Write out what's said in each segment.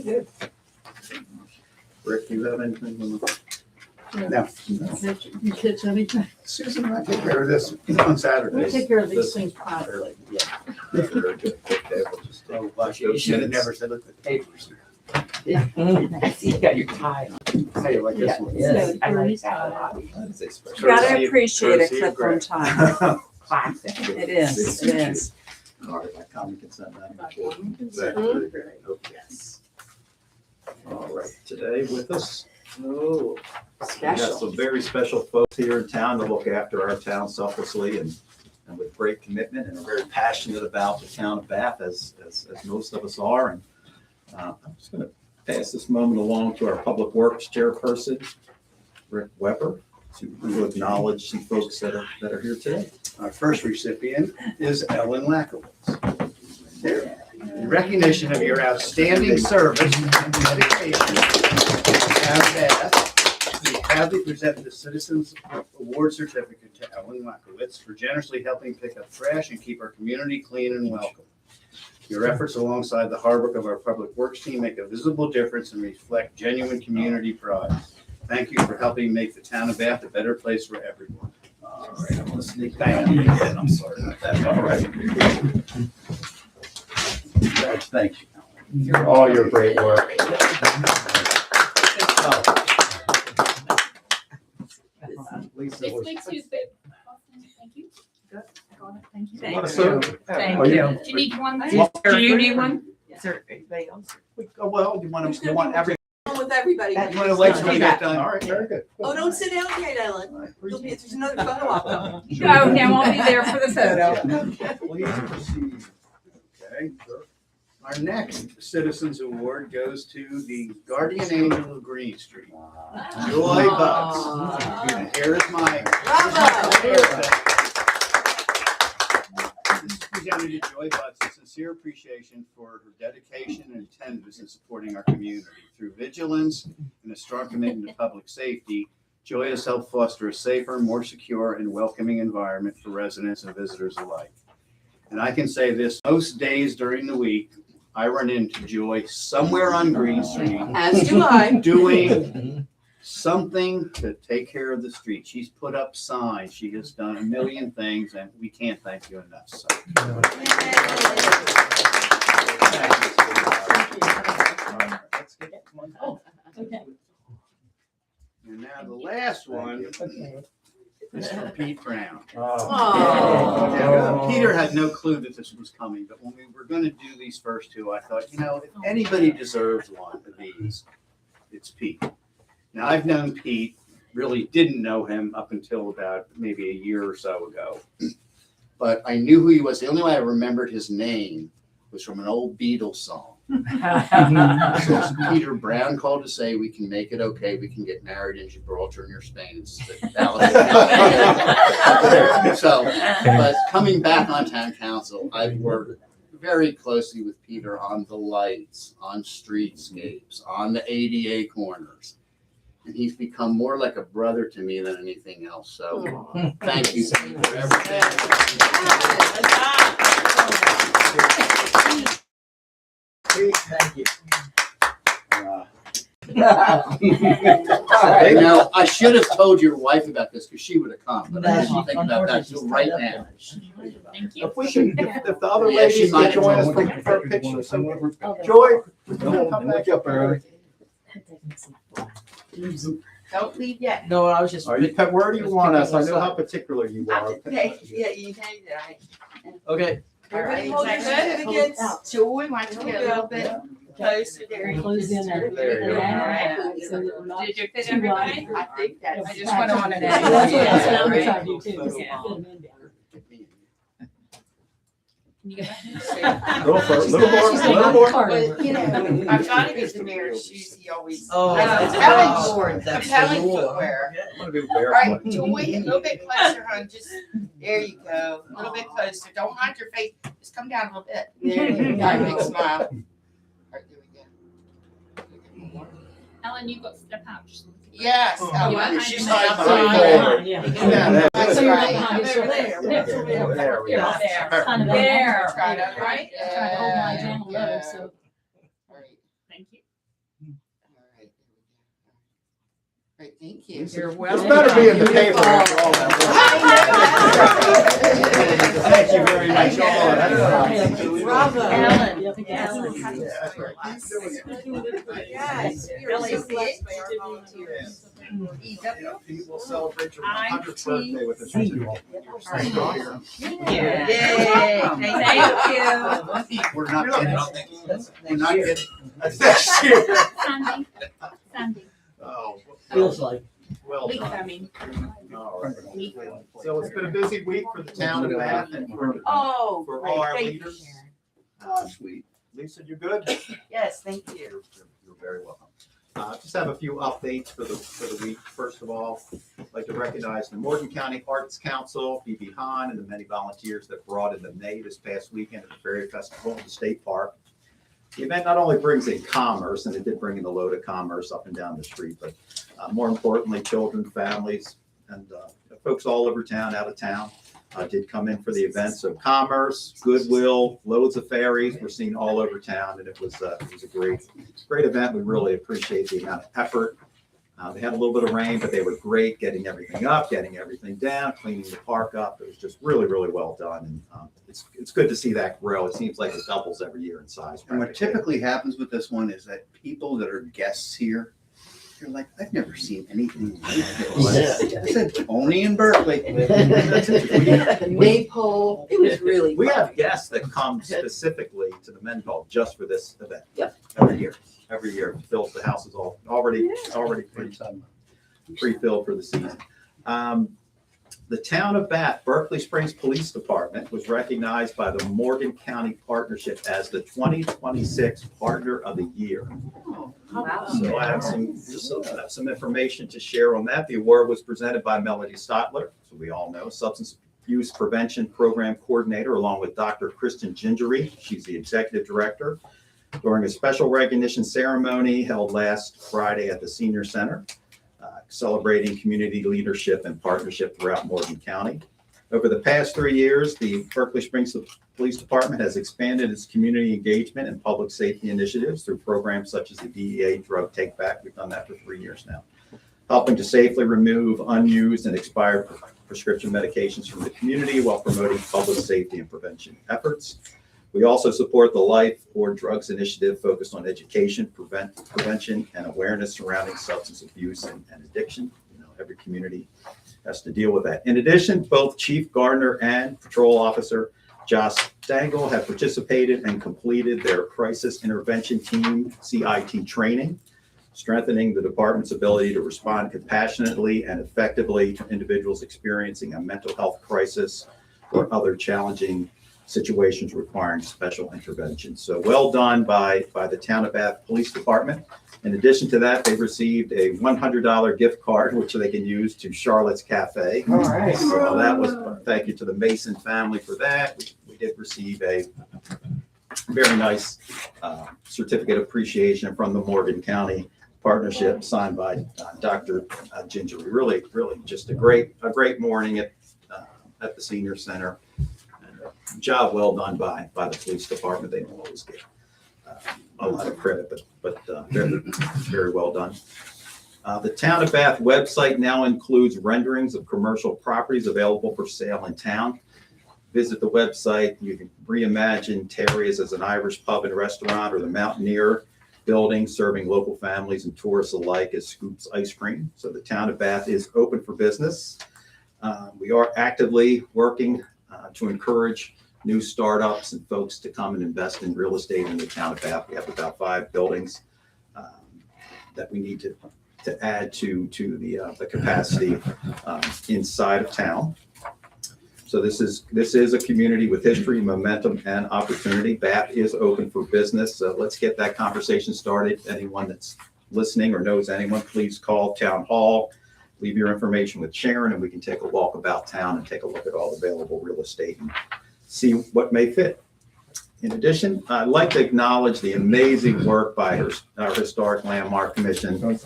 good. Rick, do you have anything on the? No. You catch anything? Susan and I take care of this on We Saturdays. take care of these things properly. Very good. Okay, we'll just take- Oh, gosh, you should have never said, look at the papers. I see you got your tie on. How you like this one? Yes, I like that a lot. That is a special- You gotta Courtesy- appreciate a courtesy of clip on Greg. time. Classic. It is, it is. All right, my comment consent. Mhm. Okay. All right, today with us, Oh. we have Special. some very special folks here in town to look after our town selflessly and with great commitment and are very passionate about the town of Bath as most of us are. And I'm just going to pass this moment along to our Public Works Chairperson, Rick Weber, to acknowledge some folks that are here today. Our first recipient is Ellen Lackowitz. There. In recognition of your outstanding service and dedication to town Bath, we proudly present the Citizens Award Certificate to Ellen Lackowitz for generously helping pick up trash and keep our community clean and welcome. Your efforts alongside the hard work of our Public Works team make a visible difference and reflect genuine community pride. Thank you for helping make the town of Bath a better place for everyone. All right, I'm going to sneak that in. I'm sorry about that. All right. Thank you. For all your great work. Lisa This was. week's Tuesday. Thank you. Good. I got it. Thank you. Thank Wanna you. serve? Thank Are you- you. Do you need one? Do you need one? Is there anybody else? Oh, well, you want every. With everybody. That- You want to wait till we get done? All right, very good. Oh, don't sit down yet, Ellen. There's another photo op coming. Oh, now I'll be there for the photo. Please proceed. Okay. Our next Citizens Award goes to the Guardian Angel of Green Street, Joy Bucks. And here's my. Bravo. This is presented to Joy Butts, a sincere appreciation for her dedication and attentiveness in supporting our community. Through vigilance and a strong commitment to public safety, Joy has helped foster a safer, more secure, and welcoming environment for residents and visitors alike. And I can say this, most days during the week, I run into Joy somewhere on Green Street As do I. doing something to take care of the street. She's put up signs. She has done a million things, and we can't thank you enough. So. Let's get it. Come on. Okay. And now the last one is for Pete Brown. Aw. Now, Peter had no clue that this was coming, but when we were going to do these first two, I thought, if anybody deserves one of these, it's Pete. Now, I've known Pete, really didn't know him up until about maybe a year or so ago. But I knew who he was. The only way I remembered his name was from an old Beatles song. So Peter Brown called to say, we can make it okay. We can get married in Gibraltar near Spain. So, but coming back on town council, I've worked very closely with Peter on the lights, on streetscapes, on the ADA corners. And he's become more like a brother to me than anything else. So thank you Pete, for everything. Thank you. Now, I should have told your wife about this because she would have come, but I didn't think about that until right now. Thank you. If we can, if the other Yeah, she ladies might can join us have for a picture, so Okay. Joy, would you come back up early? Don't leave yet. No, I was just. Where do you want us? I know how particular you are. Yeah, you know that. Okay. All right. Hold your head against. Joy, why don't you get a little bit closer there? Close in there. There you go. Yeah. So that we're not Did you fit too everybody? wide. I think that's. I just went on an Yeah, that's what I'm Right. trying to do too. Yeah. Fit 'em in better. Can you get that? Little She's more, like little more. Carter. But, you know, I've got to get the mayor's shoes. He always. Oh, Compelling footwear. I'm gonna do All barefoot. right, Joy, a little bit closer, hon. Just, there you go. A little bit closer. Don't hide your face. Just come down a little bit. There you go. Big smile. All right, there we go. Ellen, you've got step out. Just look at Yes. You Ellen, want she's mine not to behind. Yeah. Yeah, That's So you're right. not behind, so there. There we go. There. Kind of There. Try to- Right? I'm trying to hold mine down low, so. All right. Thank you. Great, thank you. You're This welcome. better be in the paper after all that work. Thank you very much, all. Bravo. Ellen. Yeah, that's right. Keep doing it. Yes. Really Really blessed by our volunteers. Yeah, Pete will celebrate your 100th IT. birthday with us. Thank you. Yeah. Yay, Thank you. We're not kidding. We're not kidding. That's you. Sandy, Sandy. Oh, Feels like. well We done. coming. All right. So it's been a busy week for the town of Bath and for Oh, For great, all our thank you, leaders. Sharon. Sweet. Lisa, you good? Yes, thank you. You're very welcome. Just have a few updates for the week. First of all, I'd like to recognize the Morgan County Arts Council, B.B. Hahn, and the many volunteers that brought in the May this past weekend at the Fairy Festival in the State Park. The event not only brings in commerce, and it did bring in a load of commerce up and down the street, but more importantly, children, families, and folks all over town, out of town, did come in for the event. So commerce, goodwill, loads of fairies were seen all over town, and it was a great event. We really appreciate the amount of effort. They had a little bit of rain, but they were great getting everything up, getting everything down, cleaning the park up. It was just really, really well done. And it's good to see that grow. It seems like it doubles every year in size. And what practically. typically happens with this one is that people that are guests here, you're like, I've never seen anything like this. I said, only in Berkeley. The maypole, it was really. We fun. have guests that come specifically to the Men Ball just for this event. Yep. Every year, fills the house is all already pre-filled for the season. The town of Bath, Berkeley Springs Police Department was recognized by the Morgan County Partnership as the 2026 Partner of the Year. Wow. So I have some information to share on that. The award was presented by Melody Stotler, so we all know, Substance Abuse Prevention Program Coordinator, along with Dr. Kristen Gingery. She's the Executive Director, during a special recognition ceremony held last Friday at the Senior Center, celebrating community leadership and partnership throughout Morgan County. Over the past 3 years, the Berkeley Springs Police Department has expanded its community engagement and public safety initiatives through programs such as the DEA Drug Take Back. We've done that for 3 years now, helping to safely remove unused and expired prescription medications from the community while promoting public safety and prevention efforts. We also support the Life or Drugs Initiative focused on education, prevention, and awareness surrounding substance abuse and addiction. You know, every community has to deal with that. In addition, both Chief Gardner and Patrol Officer Josh Dangle have participated and completed their Crisis Intervention Team CIT training, strengthening the department's ability to respond compassionately and effectively to individuals experiencing a mental health crisis or other challenging situations requiring special intervention. So well done by the Town of Bath Police Department. In addition to that, they've received a $100 gift card, which they can use to Charlotte's Cafe. All right. So that was, thank you to the Mason family for that. We did receive a very nice certificate of appreciation from the Morgan County Partnership signed by Dr. Gingery. Really just a great morning at the Senior Center. Job well done by the police department. They don't always get a lot of credit, but very well done. The Town of Bath website now includes renderings of commercial properties available for sale in town. Visit the website. You can reimagine Terry's as an Irish pub and restaurant, or the Mountaineer building serving local families and tourists alike as Scoops Ice Cream. So the Town of Bath is open for business. We are actively working to encourage new startups and folks to come and invest in real estate in the Town of Bath. We have about 5 buildings that we need to add to the capacity inside of town. So this is a community with history, momentum, and opportunity. Bath is open for business. So let's get that conversation started. Anyone that's listening or knows anyone, please call Town Hall. Leave your information with Sharon, and we can take a walk about town and take a look at all available real estate and see what may fit. In addition, I'd like to acknowledge the amazing work by our Historic Landmark Commission,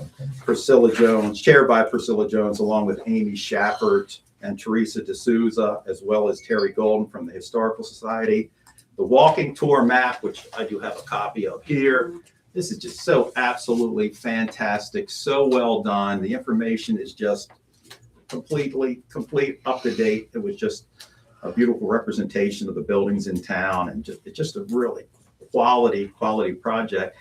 Priscilla Jones, chaired by Priscilla Jones, along with Amy Shaffert and Teresa D'Souza, as well as Terry Golden from the Historical Society. The walking tour map, which I do have a copy of here, This is just so absolutely fantastic, so well done. The information is just complete, up to date. It was just a beautiful representation of the buildings in town, and it's just a really quality project.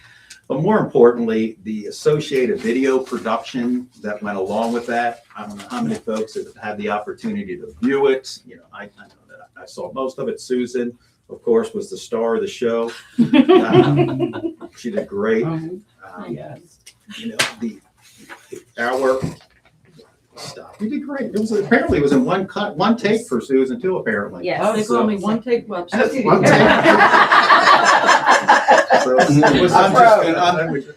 But more importantly, the associated video production that went along with that. I don't know how many folks have had the opportunity to view it. You know, I know that I saw most of it. Susan, of course, was the star of the show. She did great. Yes. You know, our stuff. You did great. Apparently it was in one take for Susan too, apparently. Oh, they call me one take website. One So it was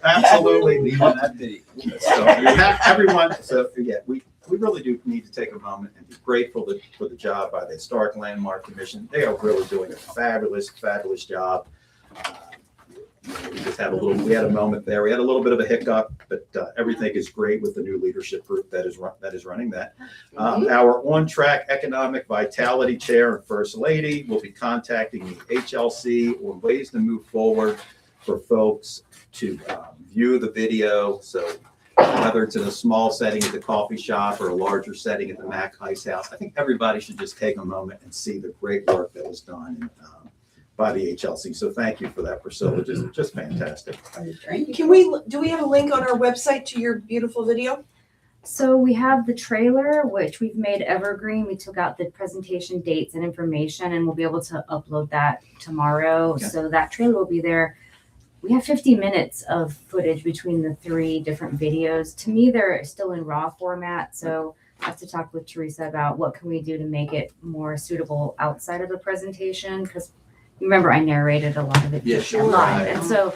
absolutely Leaving that video. So we have everyone, so yeah, we really do need to take a moment and be grateful for the job by the Historic Landmark Commission. They are really doing a fabulous job. We had a moment there. We had a little bit of a hiccup, but everything is great with the new leadership group that is running that. Our on-track economic vitality chair and first lady will be contacting the HLC on ways to move forward for folks to view the video. So whether it's in a small setting at the coffee shop or a larger setting at the Mac Ice House, I think everybody should just take a moment and see the great work that was done by the HLC. So thank you for that, Priscilla. Just fantastic. Can we, do we have a link on our website to your beautiful video? So we have the trailer, which we've made evergreen. We took out the presentation dates and information, and we'll be able to upload that tomorrow. Okay. So that trailer will be there. We have 50 minutes of footage between the 3 different videos. To me, they're still in raw format. So I have to talk with Teresa about what can we do to make it more suitable outside of the presentation. Because remember, I narrated a lot of it Yeah, sure. live. Right. And so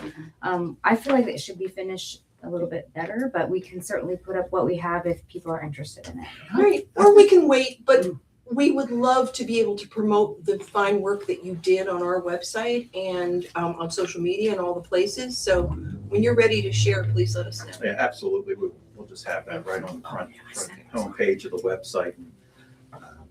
I feel like it should be finished a little bit better, but we can certainly put up what we have if people are interested in it. All right, or we can wait, but we would love to be able to promote the fine work that you did on our website and on social media and all the places. So when you're ready to share, please let us know. Yeah, absolutely. We'll just have that right on the front homepage of the website.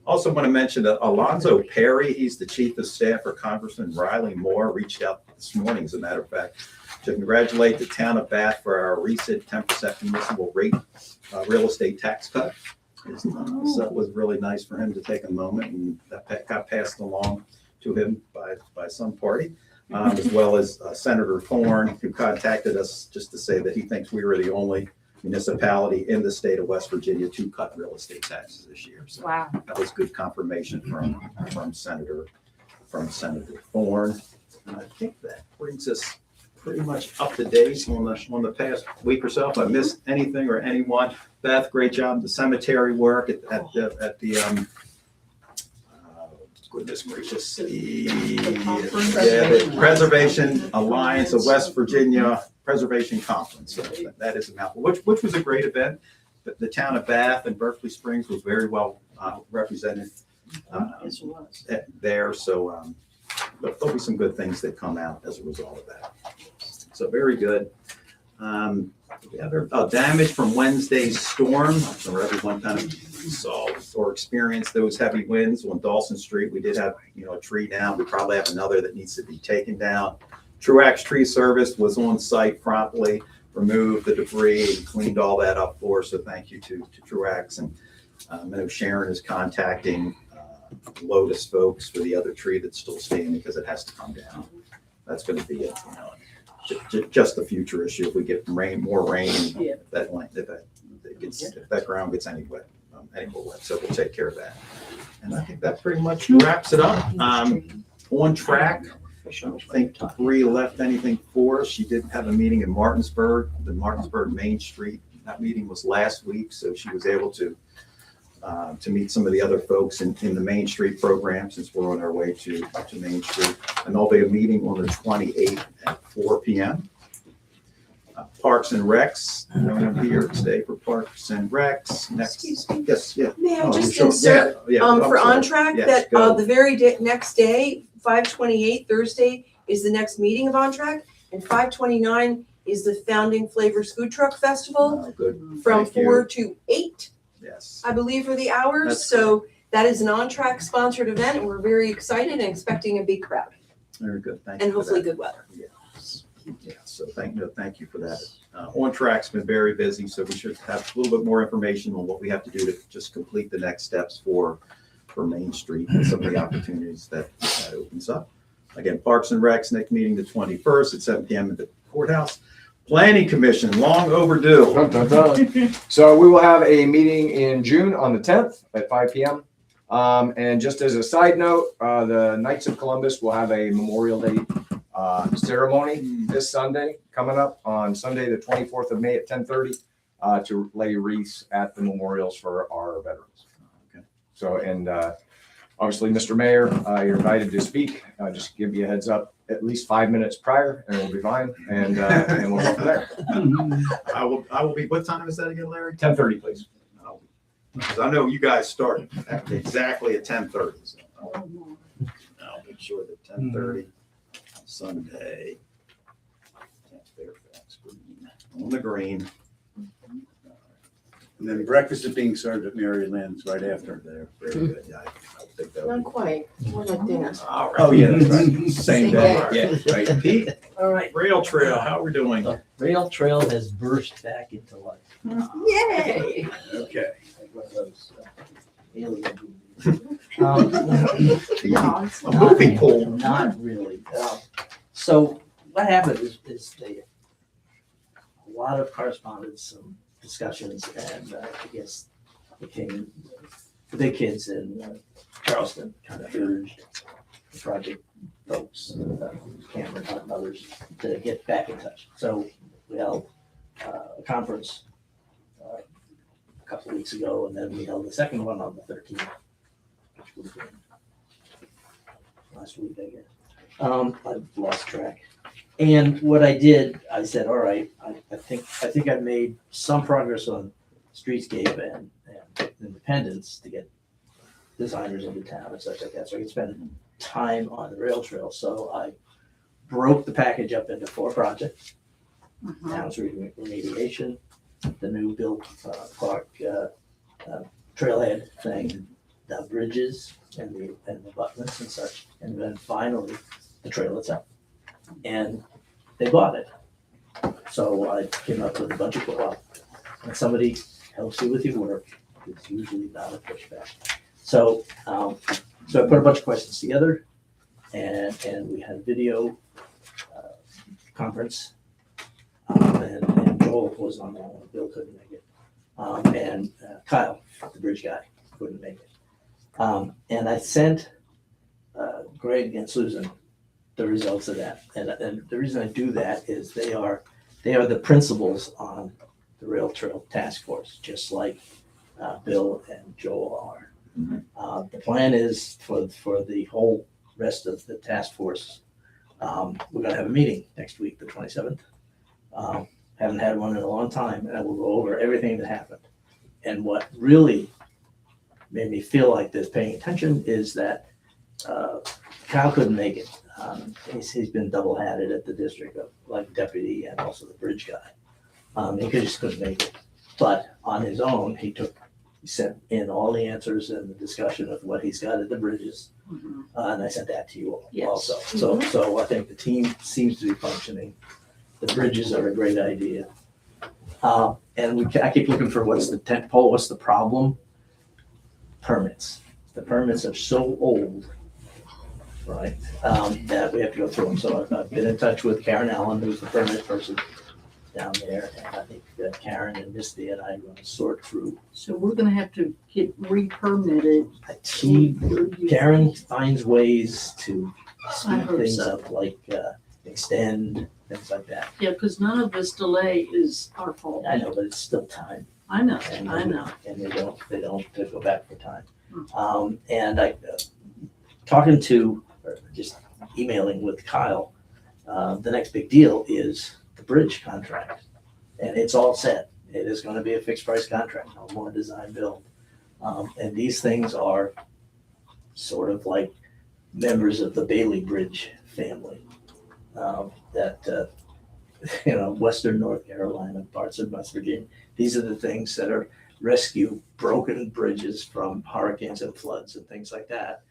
Also want to mention that Alonzo Perry, he's the chief of staff for Congressman Riley Moore, reached out this morning, as a matter of fact, to congratulate the town of Bath for our recent 10% municipal rate real estate tax cut. So it was really nice for him to take a moment, and that got passed along to him by some party, as well as Senator Thorne, who contacted us just to say that he thinks we were the only municipality in the state of West Virginia to cut real estate taxes this year. So Wow. that was good confirmation from Senator Thorne. And I think that brings us pretty much up to date on the past week or so. If I missed anything or anyone, Beth, great job. The cemetery work at the goodness gracious, the Preservation Alliance of West Virginia Preservation Conference. So that is a mouthful, which was a great event. But the town of Bath and Berkeley Springs was very well represented there. So there'll be some good things that come out as a result of that. So very good. Damage from Wednesday's storm. So everyone kind of saw or experienced those heavy winds on Dawson Street. We did have, a tree down. We probably have another that needs to be taken down. Truax Tree Service was on site promptly, removed the debris and cleaned all that up for us. So thank you to Truax. And I know Sharon is contacting Lotus folks for the other tree that's still standing because it has to come down. That's going to be it. Just a future issue if we get more rain. Yeah. If that ground gets any more wet, so we'll take care of that. And I think that pretty much wraps it up. On track. I don't think Bree left anything for us. She did have a meeting in Martinsburg, the Martinsburg Main Street. That meeting was last week, so she was able to meet some of the other folks in the Main Street program, since we're on our way to Main Street. And there'll be a meeting on the 28th at 4 p.m. Parks and Recs, I'm going to be here today for Parks and Recs. Next, yes, yeah. May I Oh, just sure. insert, I'm for sorry. On Track, Yes, that go. the very next day, 5/28, Thursday, is the next meeting of On Track, and 5/29 is the Founding Flavors Food Truck Festival Good. from Thank you. 4 to 8, Yes. I believe, are the hours. That's So that is an On Track sponsored event, and we're very excited and expecting a big crowd Very good. Thank you. and for hopefully that. good weather. Yes. So thank you for that. On Track's been very busy, so we should have a little bit more information on what we have to do to just complete the next steps for Main Street and some of the opportunities that opens up. Again, Parks and Recs, next meeting the 21st at 7 p.m. at the courthouse. Planning Commission, long overdue. Dun, dun, dun. So we will have a meeting in June on the 10th at 5 p.m. And just as a side note, the Knights of Columbus will have a Memorial Day ceremony this Sunday, coming up on Sunday, the 24th of May at 10:30 to lay wreaths at the memorials for our veterans. Okay. So, and obviously, Mr. Mayor, you're invited to speak. Just give you a heads up at least 5 minutes prior, and we'll be fine. And we'll go from there. I will be, what time is that again, Larry? 10:30, please. Because I know you guys start exactly at 10:30. So I'll make sure that 10:30 Sunday. Fairfax Green, on the green. And then breakfast is being served at Mary Lynn's right after. There, very good. Yeah, I think that would Not quite, more like dinner. All right. Oh, yeah, that's right. Same day. day. Yeah, right. Pete, All right. Rail Trail, how are we doing? The rail trail has burst back into life. Yay! Okay. Like one of those alien movies. A movie pool. Not really. So what happened is a lot of correspondence, some discussions, and I guess became the big kids in Charleston kind of urged the project folks, Cameron Hunt and others, to get back in touch. So we held a conference a couple of weeks ago, and then we held the second one on the 13th, which would have been last week, I guess. I've lost track. And what I did, I said, all right, I think I've made some progress on streetscape and independence to get designers into town and such like that, so I could spend time on the rail trail. So I broke the package up into 4 projects: town's remediation, the new Bill Clark trailhead thing, the bridges and the abutments and such, and then finally the trail itself. And they bought it. So I came up with a bunch of, well, when somebody helps you with your work, it's usually not a pushback. So so I put a bunch of questions together, and we had a video conference, and Joel was on that one. Bill couldn't make it, and Kyle, the bridge guy, couldn't make it. And I sent Greg and Susan the results of that. And the reason I do that is they are the principals on the Rail Trail Task Force, just like Bill and Joel are. The plan is for the whole rest of the task force. We're gonna have a meeting next week, the 27th. Haven't had one in a long time, and I will go over everything that happened. And what really made me feel like this paying attention is that Kyle couldn't make it. He's been double-hatted at the district, of like deputy and also the bridge guy. He just couldn't make it. But on his own, he sent in all the answers and the discussion of what he's got at the bridges. And I sent that to you Yes. also. So I think the team seems to be functioning. The bridges are a great idea. And I keep looking for what's the tent pole, what's the problem? Permits. The permits are so old, right, that we have to go through them. So I've been in touch with Karen Allen, who's the permit person down there. And I think that Karen and Misty and I are going to sort through. So we're gonna have to get re-permitted. Karen finds ways to I speed hope things so. up, like extend, things like that. Yeah, because none of this delay is our fault. I know, but it's still time. I know, And I know. And they don't go back for time. And I, talking to, or just emailing with Kyle, the next big deal is the bridge contract. And it's all set. It is gonna be a fixed price contract, no more design build. And these things are sort of like members of the Bailey Bridge family. Western North Carolina, parts of West Virginia. These are the things that are rescue broken bridges from hurricanes and floods and things like that.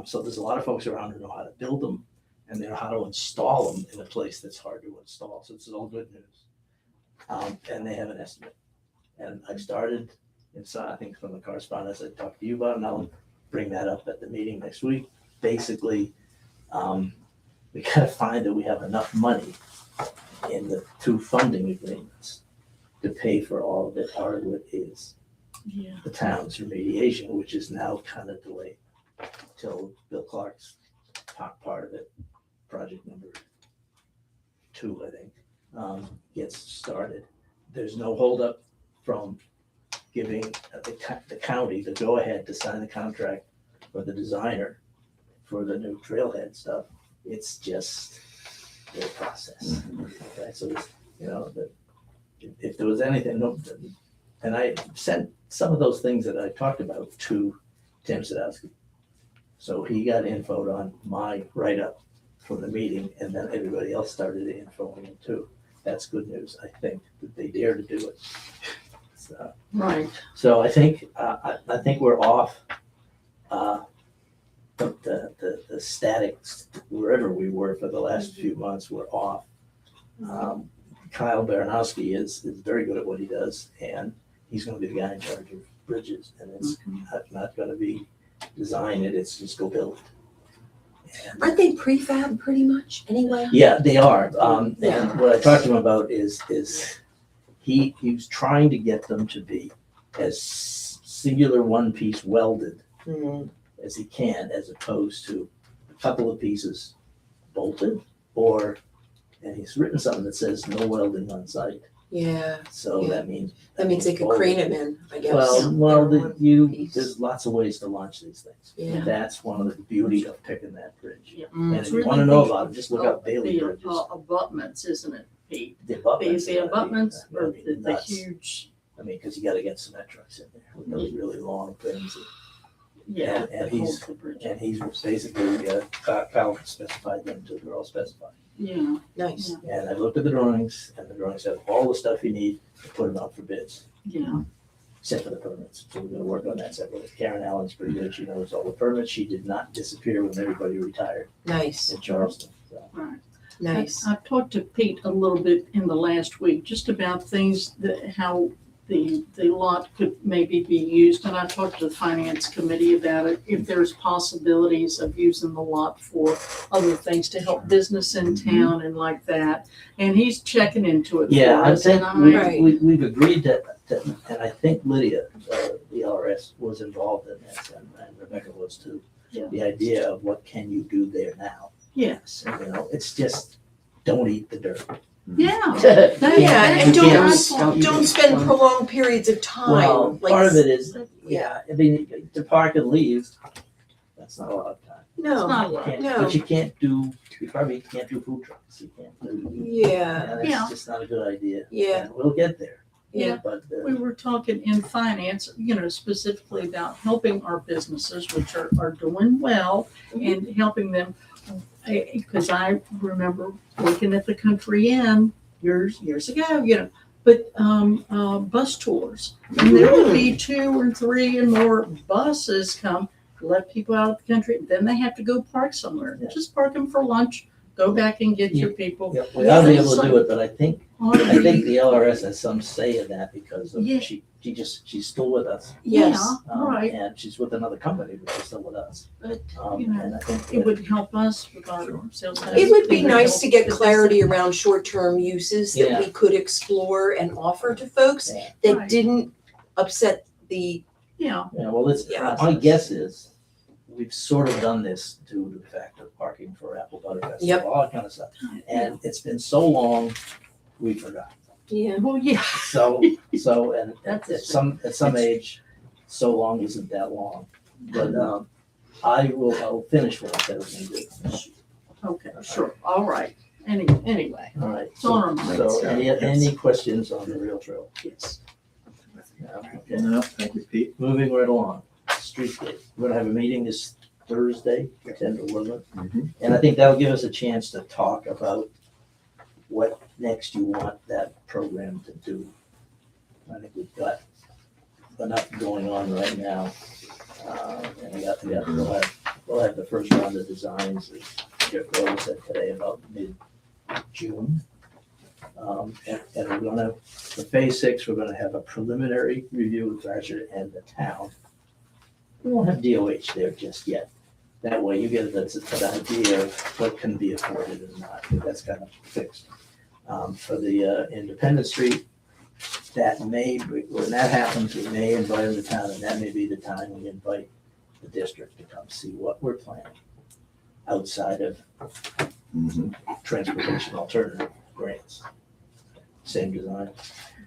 So there's a lot of folks around who know how to build them and they know how to install them in a place that's hard to install. So it's all good news. And they have an estimate. And I started, I think from the correspondence I talked to you about, and I'll bring that up at the meeting next week. Basically, we gotta find that we have enough money in the 2 funding agreements to pay for all of it. Part of it is Yeah. the town's remediation, which is now kind of delayed till Bill Clark's part of it, project number 2, I think, gets started. There's no holdup from giving the county the go-ahead to sign the contract for the designer for the new trailhead stuff. It's just their process. Okay, so it's, if there was anything, and I sent some of those things that I talked about to Tim Sadowski. So he got info on my write-up from the meeting, and then everybody else started infoing him too. That's good news, I think, that they dare to do it. Right. So I think we're off the static, wherever we were for the last few months, we're off. Kyle Baranowski is very good at what he does, and he's gonna be the guy in charge of bridges, and it's not gonna be design it, it's just go build it. And- Aren't they prefab pretty much anyway? Yeah, they are. Yeah. And what I talked to him about is he's trying to get them to be as singular one piece welded Hmm. as he can, as opposed to a couple of pieces bolted, and he's written something that says no welding on site. Yeah, So Yeah. that means. that means they could crane them in, I guess. Well, They're one piece. there's lots of ways to launch these things. Yeah. That's one of the beauty of picking that bridge. Yeah. Mm. And if you wanna know about it, just look up Bailey The bridges. abutments, isn't it, Pete? The abutments. The abutments I or mean, the nuts. huge, I mean, because you gotta get Symmetrics in there with those really long things. yeah. And that he's- holds the bridge. And he's basically, Kyle specified them to, they're all specified. Yeah. Nice. And I looked at the drawings, and the drawings have all the stuff you need to put them out for bids, Yeah. except for the permits. So we're gonna work on that separately. Karen Allen's pretty good, she knows all the permits. She did not disappear when everybody retired Nice, in Charleston. So, nice. I've talked to Pete a little bit in the last week, just about things that, how the lot could maybe be used. And I talked to the finance committee about it, if there's possibilities of using the lot for other things to help business in town and like that. And he's checking into it for Yeah, I us. think And Right. we've agreed that, and I think Lydia, the LRS, was involved in this, and Rebecca was too. Yeah. The idea of what can you do there now? yes, It's just, don't eat the dirt. yeah. Yeah, and You can't- don't spend prolonged periods of Well, time. part of it is, Yeah. I mean, to park and leave, that's not a lot of time. It's No, not a You lot. can't- No. But you probably can't do food trucks, you can't do. yeah, And Yeah. it's just not a good idea. Yeah. And we'll get there. Yeah. But, We were talking in finance, specifically about helping our businesses, which are doing well, and helping them. Because I remember working at the Country Inn years ago, but bus tours. And there would be 2 or 3 and more buses come, let people out of the country, then they have to go park somewhere. Yeah. Just park them for lunch, go back and get your people. yeah, we ought to be able to do it, but I think the LRS has some say in that because of, Yeah. she's still with us. yes. Right, And she's with another company, but she's still with us. but And I think it that- would help us with our sales. tax. It would be nice to get help clarity around short-term uses that Yeah. we could explore and offer to folks Yeah. that Right. didn't upset the, Yeah, Yeah, well, Yeah. my guess is, we've sort of done this due to the fact of parking for Apple Butter Festival, Yep. all that kind of stuff. And it's been so long, we forgot. yeah. well, yeah, So, and That's it. at some age, so long isn't that long. But, I'll finish what I said I was gonna do. okay, sure, all right. Anyway, All right. it's on our minds. So, any questions on the rail trail? Yes. No, okay. No, thank you, Pete. Moving right along, streetscape. We're gonna have a meeting this Thursday, 10 to 11. Mhm. And I think that'll give us a chance to talk about what next you want that program to do. I think we've got enough going on right now. And we'll have the first round of designs Jeff Rose said today about mid-June. And we're gonna, for phase 6, we're gonna have a preliminary review with Thrasher and the town. We won't have DOH there just yet. That way you get an idea of what can be afforded and not, that's kind of fixed. For the Independence Street, that may, when that happens, we may invite the town, and that may be the time we invite the district to come see what we're planning outside of Mhm. transportation alternative grants. Same design.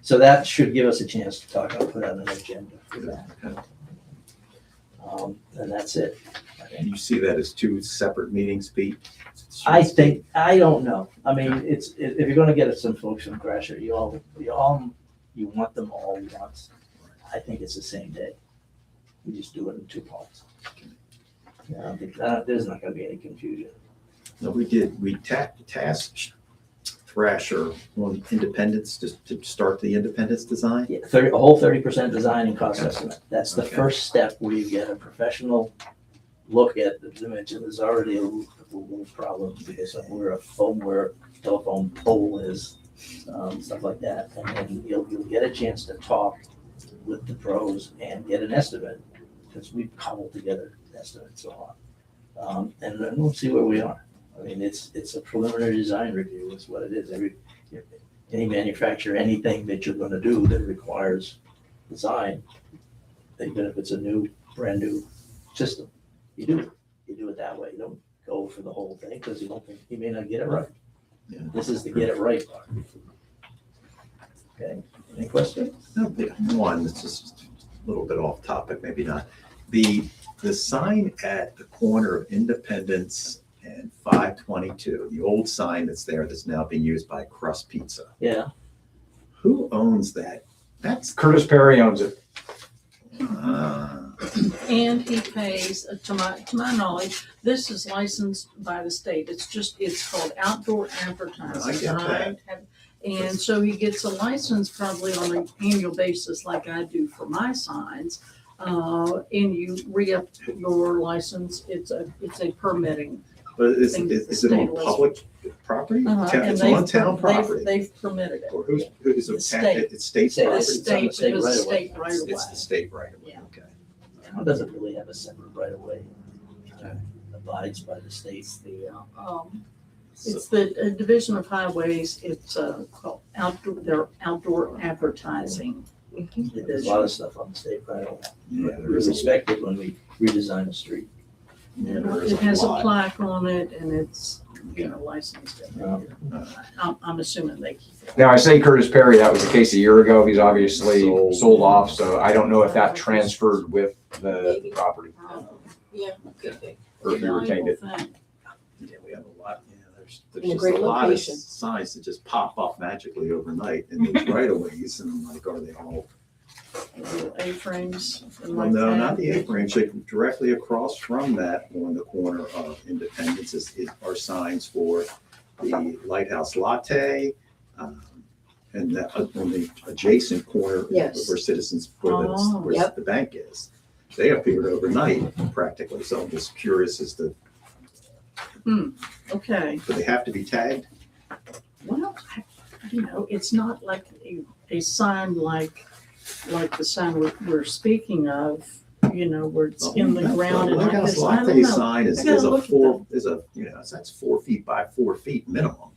So that should give us a chance to talk, I'll put on an agenda for that. And that's it. And you see that as two separate meetings, Pete? I think, I don't know. I mean, if you're gonna get some folks from Grasher, you want them all at once. I think it's the same day. We just do it in 2 parts. Yeah, I don't think, there's not gonna be any confusion. No, we tasked Thrasher on Independence to start the Independence design. Yeah, a whole 30% design and cost estimate. That's the Okay. first step where you get a professional look at the dimension. There's already a little problem because of where a telephone pole is, stuff like that. And then you'll get a chance to talk with the pros and get an estimate, because we've cobbled together estimates a lot. And then we'll see where we are. I mean, it's a preliminary design review is what it is. Any manufacturer, anything that you're gonna do that requires design, even if it's a brand new system, you do it that way. You don't go for the whole thing because you don't think, you may not get it right. Yeah. This is the get it right part. Okay, any questions? No, one, it's just a little bit off topic, maybe not. The sign at the corner of Independence and 522, the old sign that's there that's now being used by Crust Pizza. Yeah, Who owns that? That's, Curtis Perry owns it. And he pays, to my knowledge, this is licensed by the state. It's called outdoor advertising. I get that. And so he gets a license probably on an annual basis like I do for my signs. And you re-up your license, it's a permitting. but is Think it the on state public property? Uh-huh, Town- and It's on town they've- property? They've permitted it. Or who's it? The state. It's state State. property? The state, It's on the because the state state right away. It's the state right away, Yeah. okay. town doesn't really have a separate right of way. Abides by the state. It's the Division of Highways, it's called outdoor advertising. There's a lot of stuff on the state right away. Yeah, We there is a respect it when we redesign the street. Yeah, there is It has a lot. plaque on it and it's, licensed. I'm assuming they keep it. Now, I say Curtis Perry, that was the case a year ago. He's obviously Sold. sold off, so I don't know if that transferred with the property Yeah, good thing. or if he retained it. Valuable thing. Yeah, we have a lot, there's In a just a great lot of location. signs that just pop up magically overnight in those right of ways, and I'm like, are they all? Little A-frames. and Well, like no, that. not the A-frames, like directly across from that on the corner of Independence are signs for the Lighthouse Latte, and that, on the adjacent corner Yes. where Citizens, Oh, where yep. the bank is. They appeared overnight practically, so I'm just curious as to, Okay, do they have to be tagged? well, it's not like a sign like the sign we're speaking of, where it's in the ground and like Lighthouse this. I don't Latte know. sign I is gotta a look at four, that's 4 feet by 4 feet minimum.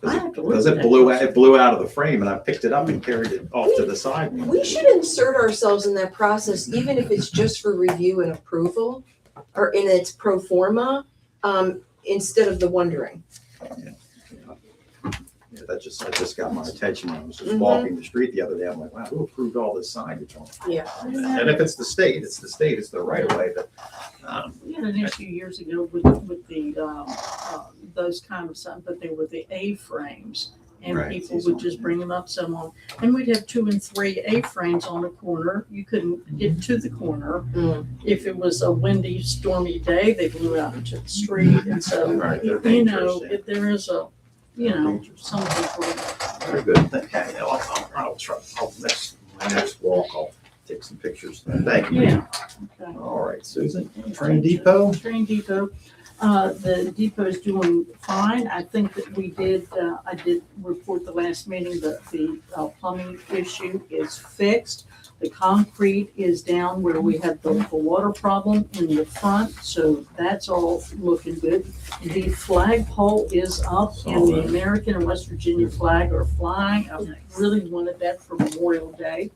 I have to look Because at it that. blew out of the frame and I picked it up and carried it off to the side. We should insert ourselves in that process, even if it's just for review and approval, or in its pro forma, instead of the wondering. Yeah, that just got my attention when I was just Mhm. walking the street the other day. I'm like, wow, who approved all this signage on? Yeah. And if it's the state, it's the right of way, but, We had an issue years ago with the, those kind of signs, but they were the A-frames. And Right, people these would are- just bring them up someone, and we'd have 2 and 3 A-frames on the corner. You couldn't get to the corner. Mm. If it was a windy, stormy day, they blew out into the street, and so, Right, they're dangerous, yeah. if there is a, some people. very good. Okay, I'll try, my next walk, I'll take some pictures. Thank you. Yeah. Okay. All right, Susan, Train Depot? Train Depot. The depot's doing fine. I think that I did report the last meeting that the plumbing issue is fixed. The concrete is down where we had the water problem in the front, so that's all looking good. The flagpole is up and the American and West Virginia flag are flying. I really wanted that for Memorial Day.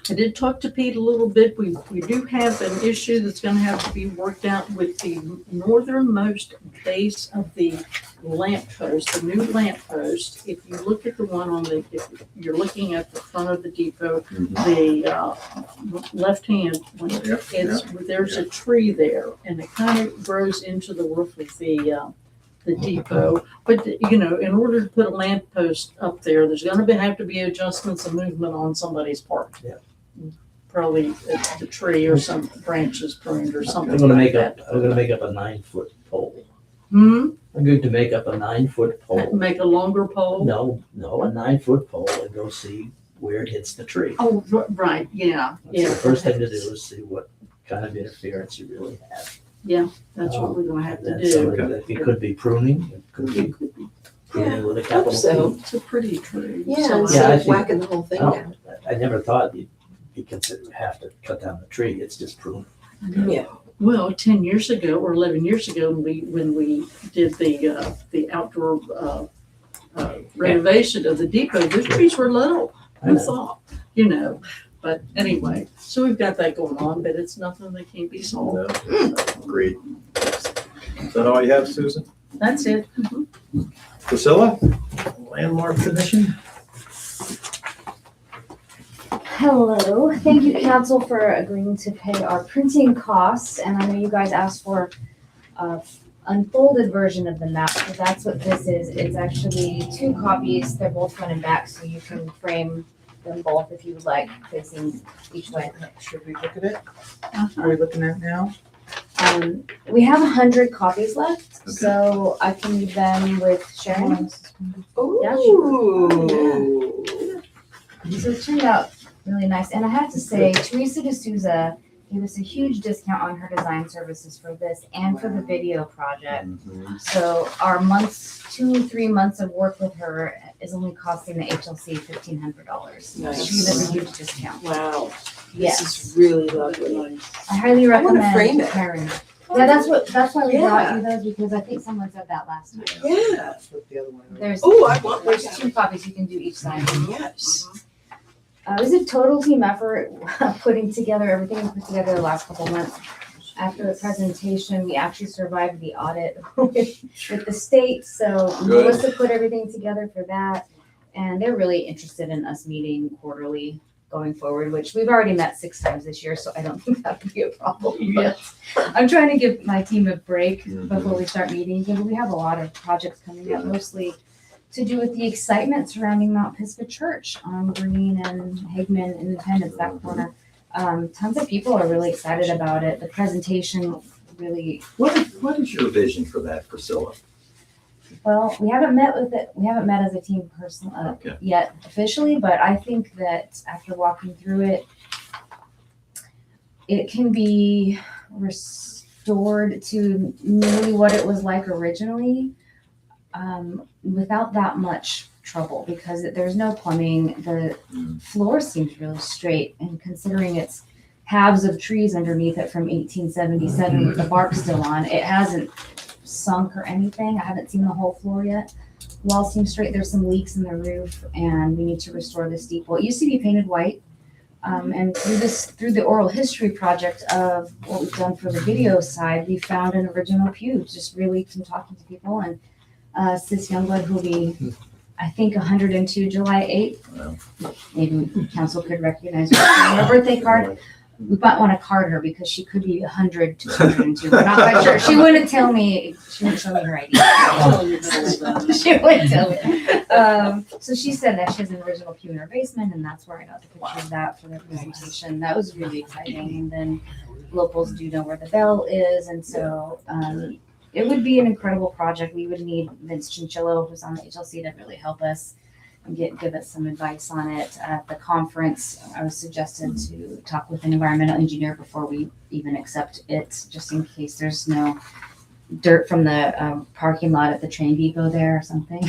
I did talk to Pete a little bit. We do have an issue that's gonna have to be worked out with the northernmost base of the lamp post, the new lamp post. If you look at the one if you're looking at the front of the depot, the left hand one, there's a tree there and it kind of grows into the roof of the depot. But, you know, in order to put a lamp post up there, there's gonna have to be adjustments and movement on somebody's part. Yeah. Probably the tree or some branches pruned or something I'm gonna like make that. up, I'm gonna make up a 9-foot pole. Hmm, I'm going to make up a 9-foot pole. make a longer pole? No, a 9-foot pole and go see where it hits the tree. Oh, right, yeah, That's the first thing to do is see what kind of interference you really have. that's what we're gonna have to And some do. of it could be pruning, it could be pruning with a Hope capital so. P. It's a pretty tree. Yeah, So Yeah, I instead of think- whacking the whole thing Oh, down. I never thought you'd have to cut down the tree, it's just prune. Well, 10 years ago or 11 years ago, when we did the outdoor renovation of the depot, the trees were little. I Who know. thought, you know? But anyway, so we've got that going on, but it's nothing that can't be solved. Agreed. Is that all you have, Susan? That's it. Priscilla? Landmark Commission? Hello, thank you council for agreeing to pay our printing costs, and I know you guys asked for a unfolded version of the map, so that's what this is. It's actually 2 copies, they're both front and back, so you can frame them both if you would like, facing each way. Should we look at it? Are we looking at it now? We have 100 copies left, so I can leave them with Sharon. Ooh. So it turned out really nice, and I have to say, Teresa D'Souza gave us a huge discount on her design services for this and for the video project. So our 2-3 months of work with her is only costing the HLC $1,500. Nice. She gave us a huge discount. Wow, Yes, this is really lovely. I highly I wanna recommend frame it. hiring. Yeah, that's why we brought Yeah. you those, because I think someone said that last time. Yeah. Flip the other one over. There's Oh, I want there's those. 2 copies you can do each side. Yes. It was a total team effort putting together everything we put together the last couple months. After the presentation, we actually survived the audit with the state, so Good. Melissa put everything together for that. And they're really interested in us meeting quarterly going forward, which we've already met 6 times this year, so I don't think that would be a problem. But I'm trying to give my team a break before we start meeting again, but we have a lot of projects coming up, mostly to do with the excitement surrounding Mount Pisgah Church on Green and Hagman Independence, that corner. Tons of people are really excited about it. The presentation really, What is your vision for that, Priscilla? well, we haven't met as a team personally Okay. yet officially, but I think that after walking through it, it can be restored to nearly what it was like originally, without that much trouble, because there's no plumbing. The floor seems really straight, and considering it's halves of trees underneath it from 1877 with the bark still on, it hasn't sunk or anything. I haven't seen the whole floor yet. Wall seems straight. There's some leaks in the roof, and we need to restore the steeple. It used to be painted white. And through the oral history project of what we've done for the video side, we found an original pew, just really from talking to people. And Sis Youngblood, who'll be, I think, 102 July 8th. Maybe council could recognize her on her birthday card. We might want to card her because she could be 100 to 102. We're not quite sure. She wouldn't tell me. She wouldn't show me her ID. She wouldn't tell me. So she said that she has an original pew in her basement, and that's where I got the picture of that for the presentation. That was really exciting. And then locals do know where the bell is, and so it would be an incredible project. We would need Vince Chinchillo, who's on the HLC, to really help us. give us some advice on it. At the conference, I was suggested to talk with an environmental engineer before we even accept it, just in case there's no dirt from the parking lot at the train depot there or something.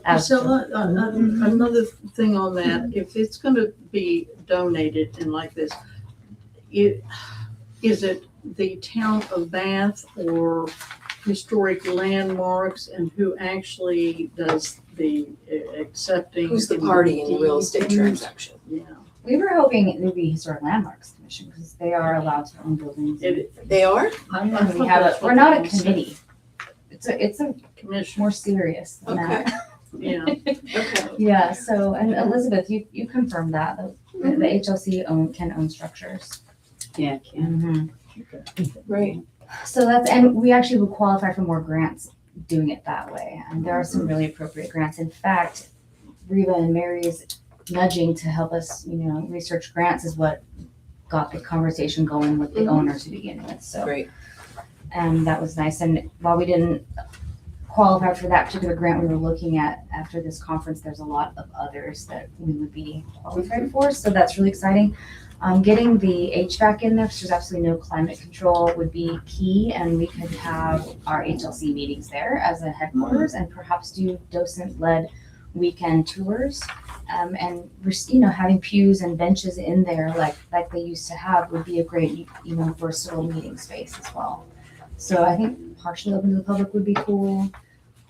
Priscilla, another thing on that, if it's gonna be donated and like this, is it the town of Bath or historic landmarks, and who actually does the accepting? Who's the party in the real estate transaction? Yeah. We were hoping it would be Historic Landmarks Commission because they are allowed to own buildings. They are? And we have we're not a committee. It's a Commission, more serious than Okay. that. yeah. Okay. Yeah, so, and Elizabeth, you confirmed that, the HLC can own structures. Yeah, Mhm. Right. So that's, and we actually would qualify for more grants doing it that way. And there are some really appropriate grants. In fact, Reba and Mary's nudging to help us, research grants is what got the conversation going with the Mhm. owners to begin with, so. Great. And that was nice. And while we didn't qualify for that particular grant we were looking at after this conference, there's a lot of others that we would be qualified for. So that's really exciting. Getting the HVAC in there, because there's absolutely no climate control, would be key. And we could have our HLC meetings there as a headquarters and perhaps do docent-led weekend tours. And having pews and benches in there like they used to have would be a great, versatile meeting space as well. So I think partially open to the public would be cool,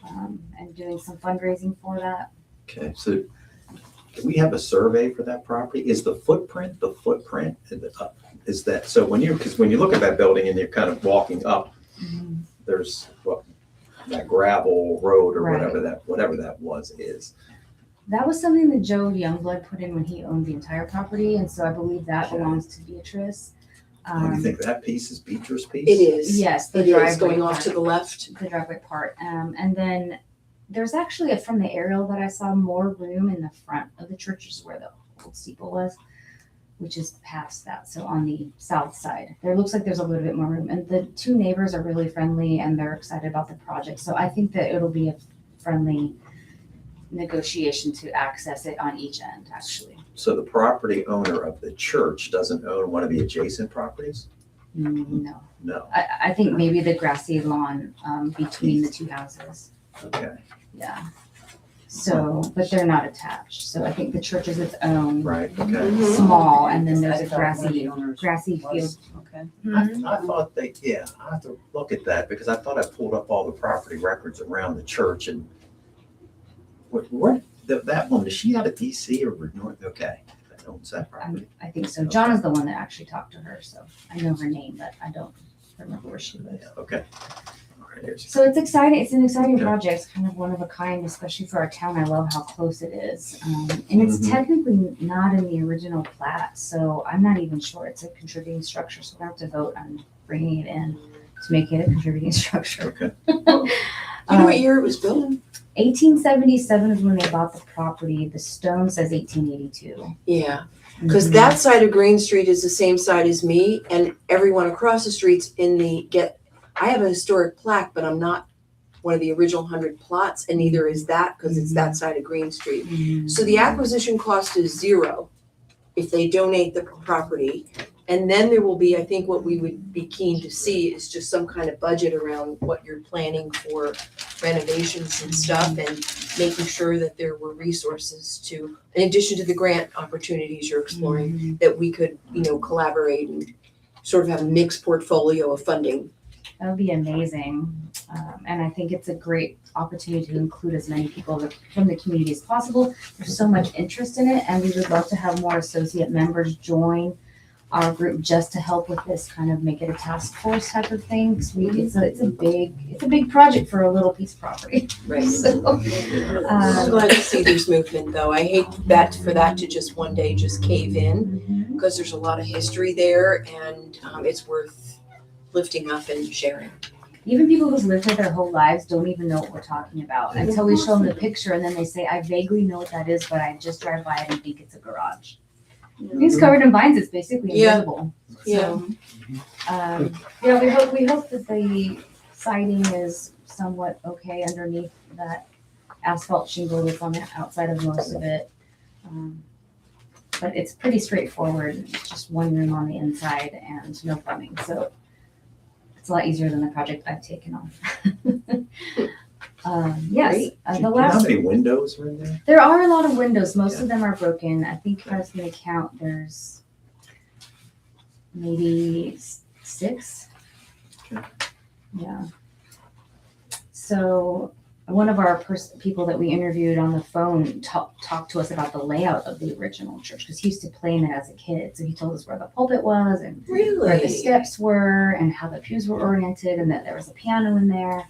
and doing some fundraising for that. Okay, so do we have a survey for that property? Is the footprint, is that, so because when you look at that building and you're kind of walking up, there's that gravel road or Right. whatever that is. That was something that Joe Youngblood put in when he owned the entire property, and so I believe that Okay. belongs to Beatrice. Do you think that piece is Beatrice piece? It is. Yes, the It is driveway going off part. to the left. The driveway part. And then there's actually, from the aerial that I saw, more room in the front of the church, which is where the old steeple was, which is past that. So on the south side, there looks like there's a little bit more room. And the two neighbors are really friendly and they're excited about the project. So I think that it'll be a friendly negotiation to access it on each end, actually. So the property owner of the church doesn't own one of the adjacent properties? No. No, I think maybe the grassy lawn between the two houses. okay, Yeah. So, but they're not attached. So I think the church is its own right, okay. Mhm. small, and then there's I a thought one of the grassy owners field. Okay. I thought I have to look at that because I thought I pulled up all the property records around the church and that one, does she out of DC or North? Okay, that owns that property. I think so. John is the one that actually talked to her, so I know her name, but I don't remember where she lives. Yeah, okay. All right, here's. So it's exciting. It's an exciting Okay. project. It's kind of one of a kind, especially for our town. I love how close it is. And it's Mhm. technically not in the original plat, so I'm not even sure it's a contributing structure. So we're going to have to vote on bringing it in to make it a contributing structure. Okay. You know what year it was built? 1877 is when they bought the property. The stone says 1882. Yeah, because Mhm. that side of Green Street is the same side as me, and everyone across the street's I have a historic plaque, but I'm not one of the original 100 plots, and neither is that, because it's that side of Green Street. Mhm. So the acquisition cost is $0 if they donate the property. And then there will be, I think what we would be keen to see is just some kind of budget around what you're planning for renovations and stuff, and making sure that there were resources to, in addition to the grant opportunities you're exploring, that we could, collaborate and sort of have a mixed portfolio of funding. That would be amazing. And I think it's a great opportunity to include as many people from the community as possible. There's so much interest in it, and we would love to have more associate members join our group just to help with this, kind of make it a task force type of thing. 'Cause it's a big project for a little piece of property. Right. So, I'm glad to see there's movement, though. I hate for that to just one day just cave in, because there's a lot of history there, and it's worth lifting up and sharing. even people who've lived there their whole lives don't even know what we're talking about until we show them the picture, and then they say, I vaguely know what that is, but I just drive by it and think it's a garage. It's covered in vines. It's basically Yeah. invisible. So, we hope that the siding is somewhat okay underneath that asphalt shingle that's on the outside of most of it. But it's pretty straightforward. It's just one room on the inside and no plumbing. So it's a lot easier than the project I've taken on. Yes, Do the you know how last, many windows are in there? there are a lot of windows. Most of them are broken. I think if I was going to count, there's maybe 6. Okay. Yeah. So one of our people that we interviewed on the phone talked to us about the layout of the original church because he used to play in it as a kid. So he told us where the pulpit was and where the Really? steps were and how the pews were oriented and that there was a piano in there.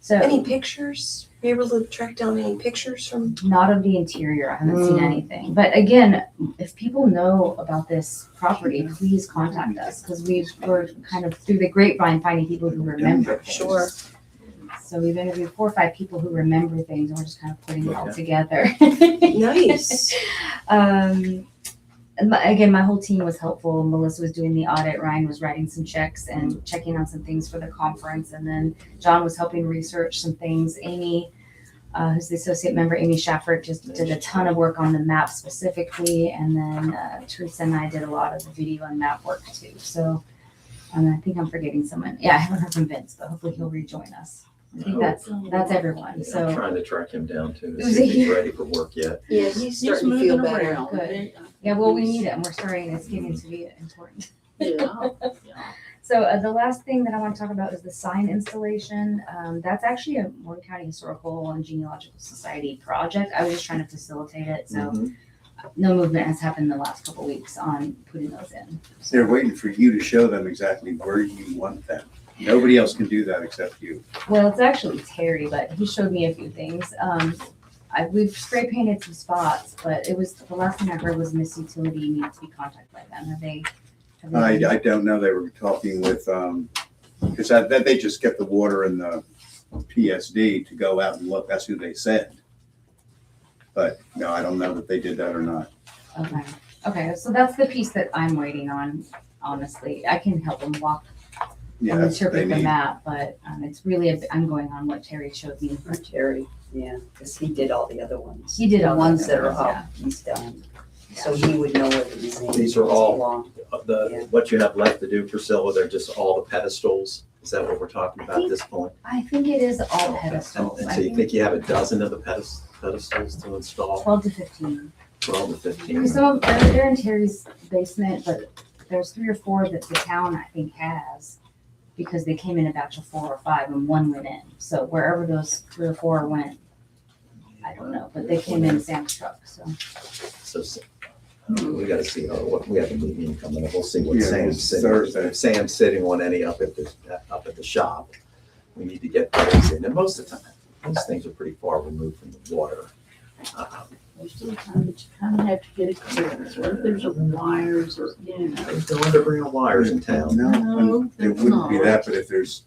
So Any pictures? Were you able to track down any pictures from? not of the interior. I haven't seen anything. But again, if people know about this property, please contact us because we're kind of through the grapevine finding people who remember things. Sure. So we've interviewed 4 or 5 people who remember things, and we're just kind of putting it all together. Nice. And again, my whole team was helpful. Melissa was doing the audit. Ryan was writing some checks and checking on some things for the conference. And then John was helping research some things. Amy, who's the associate member, Amy Schaffert, just did a ton of work on the map specifically. And then Teresa and I did a lot of the video and map work too. So I think I'm forgetting someone. Yeah, I haven't heard from Vince, but hopefully he'll rejoin us. I think that's everyone. I'm So trying to track him down too, to Was see if it he's you? ready for work yet. Yeah, he's He's starting to feel moving better. around. Good. Yeah, well, we need it, and we're starting. It's getting to be important. Yeah. So the last thing that I want to talk about is the sign installation. That's actually a Morgan County Historical and Genealogical Society project. I was just trying to facilitate it, so Mhm. no movement has happened the last couple weeks on putting those in. They're waiting for you to show them exactly where you want them. Nobody else can do that except you. Well, it's actually Terry, but he showed me a few things. We've spray painted some spots, but it was the last thing I heard was Miss Utility needed to be contacted by them. Have they? I don't know, they were talking with, because that they just get the water and the PSD to go out and look, that's who they said. But no, I don't know that they did that or not. Okay. Okay. So that's the piece that I'm waiting on. Honestly, I can help them walk Yeah, and that's what they interpret the need. map, but it's really I'm going on what Terry showed me. Or Terry, yeah, because he did all the other ones. He did all The the ones other that are ones, up, yeah. he's done. So he would know where these names These are all- belong. What you have left to do, Priscilla, they're just all the pedestals. Is that what we're talking about at this point? I think it is all Okay. pedestals. And I so you think think you have a dozen of the pedestals to install? 12 to 15. 12 to 15? Because some of they're in Terry's basement, but there's 3 or 4 that the town I think has because they came in a batch of 4 or 5 and 1 went in. So wherever those 3 or 4 went, I don't know, but they came in Sam's truck. So We gotta see, we have a meeting coming up, we'll see what Yeah, Sam's it's sitting. Thursday. If Sam's sitting on any up at the shop, we need to get those in, and most of the time, these things are pretty far removed from the water. Most of the time, but you kind of have to get it clear. What if there's a wires or, There's no underground wires in town. No, No, it there's wouldn't be not. that, but if there's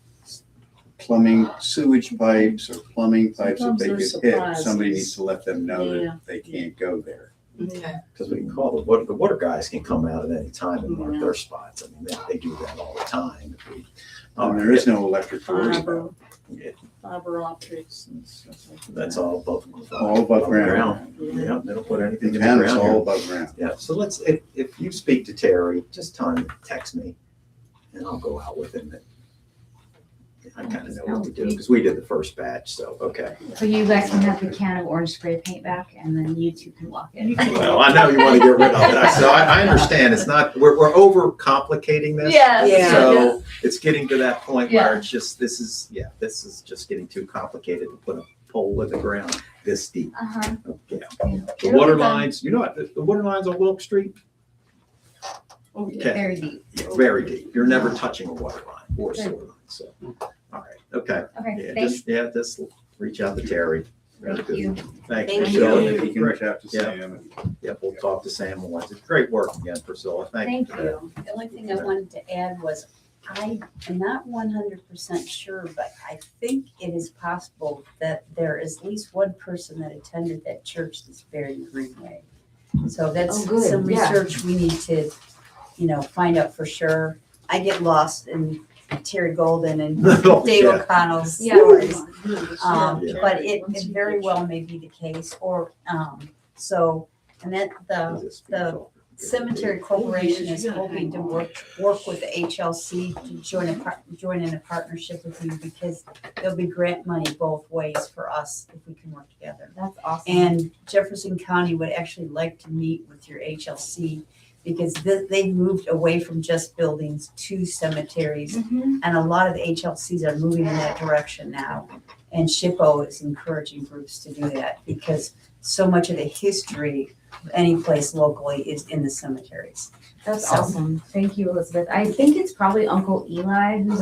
plumbing, sewage pipes or plumbing pipes that Sometimes they there's could hit, surprises. somebody needs to let them know Yeah. that they can't go there. Okay. Because we can call the water guys can come out at any time and mark their spots. I mean, they do that all the time. And there is no electric to worry fiber, about. fiber optics and stuff like that. That's all above. All above ground. Yeah, they don't put anything In in the town, it's ground all here. above ground. Yeah, so if you speak to Terry, just tell him to text me and I'll go out with him. I kind of know what we do because we did the first batch, so, okay. you guys can have the can of orange spray paint back, and then you 2 can walk in. Well, I know you want to get rid of it. So I understand it's not, we're over complicating this. Yes. Yeah. So it's getting to that point where Yeah. it's just, this is just getting too complicated to put a pole in the ground this deep. Uh-huh. Yeah. Yeah. The water lines, the water lines on Wilk Street, Oh, yeah. okay, Very deep. very deep. You're never touching a water line or sewer line, so, all right, okay. Okay, Yeah, thanks. just reach out to Terry. Very Thank good. you. Thank Thank you, you. Priscilla. If you can reach out to Yeah. Sam. and- Yeah, we'll talk to Sam once. It's great work again, Priscilla. Thank you. Thank you. The only thing I wanted to add was, I am not 100% sure, but I think it is possible that there is at least one person that attended that church that's buried Greenway. So that's Oh, good. some Yeah. research we need to, find out for sure. I get lost in Terry Golden and Oh, Dave yeah. O'Connell's Yeah. stories. Yeah. But it very well may be the case, or, so, and then the Cemetery Corporation is hoping to work with the HLC to join in a partnership with you, because there'll be grant money both ways for us if we can work together. That's awesome. And Jefferson County would actually like to meet with your HLC, because they've moved away from just buildings to cemeteries. Mhm. And a lot of the HLCs are moving in that direction now. And SHPO is encouraging groups to do that, because so much of the history of any place locally is in the cemeteries. That's So- awesome. Thank you, Elizabeth. I think it's probably Uncle Eli who's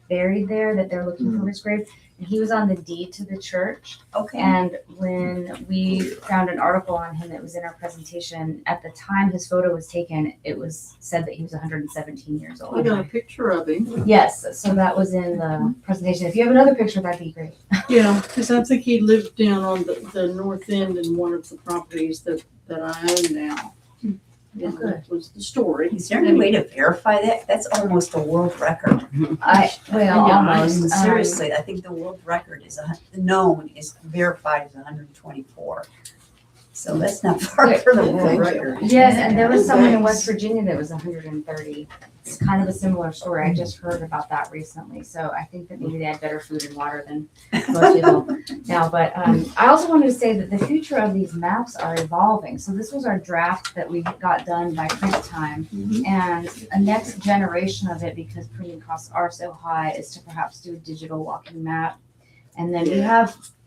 buried there that they're looking for his grave. And he was on the deed to the church. Okay. And when we found an article on him that was in our presentation, at the time his photo was taken, it was said that he was 117 years I old. got a picture of him. Yes, so that was in the presentation. If you have another picture, that'd be great. Yeah, because I think he lived down on the north end in one of the properties that I own now. Yeah, good. that was the story. Is there any way to verify that? That's almost a world record. Well, Yeah, almost. Seriously, I think the world record is, known is verified as 124. So that's not far from the world Thank you. record. Yes, and there was someone in Thanks. West Virginia that was 130. It's kind of a similar story. I just heard about that recently. So I think that maybe they had better food and water than most people now. But I also wanted to say that the future of these maps are evolving. So this was our draft that we got done by print time. And a next generation of it, because printing costs are so high, is to perhaps do a digital walking map. And then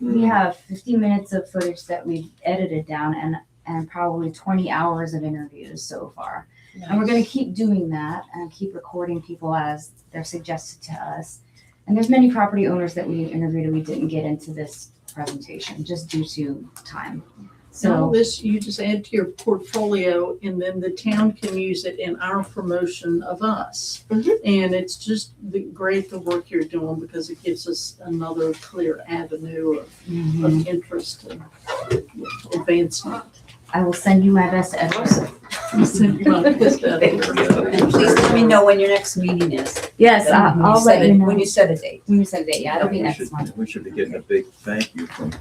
we have 50 minutes of footage that we've edited down and probably 20 hours of interviews so far. And we're going to keep doing that and keep recording people as they're suggested to us. And there's many property owners that we interviewed and we didn't get into this presentation just due to time. So all So this, you just add to your portfolio and then the town can use it in our promotion of us. Mhm. And it's just great the work you're doing because it gives us another clear avenue of interest and advancement. I will send you my best efforts. Send you my best efforts. And please let me know when your next meeting is. Yes, When I'll let you know. When you set a date. When you said it, yeah, it'll be We next should- month. We should be getting a big thank you from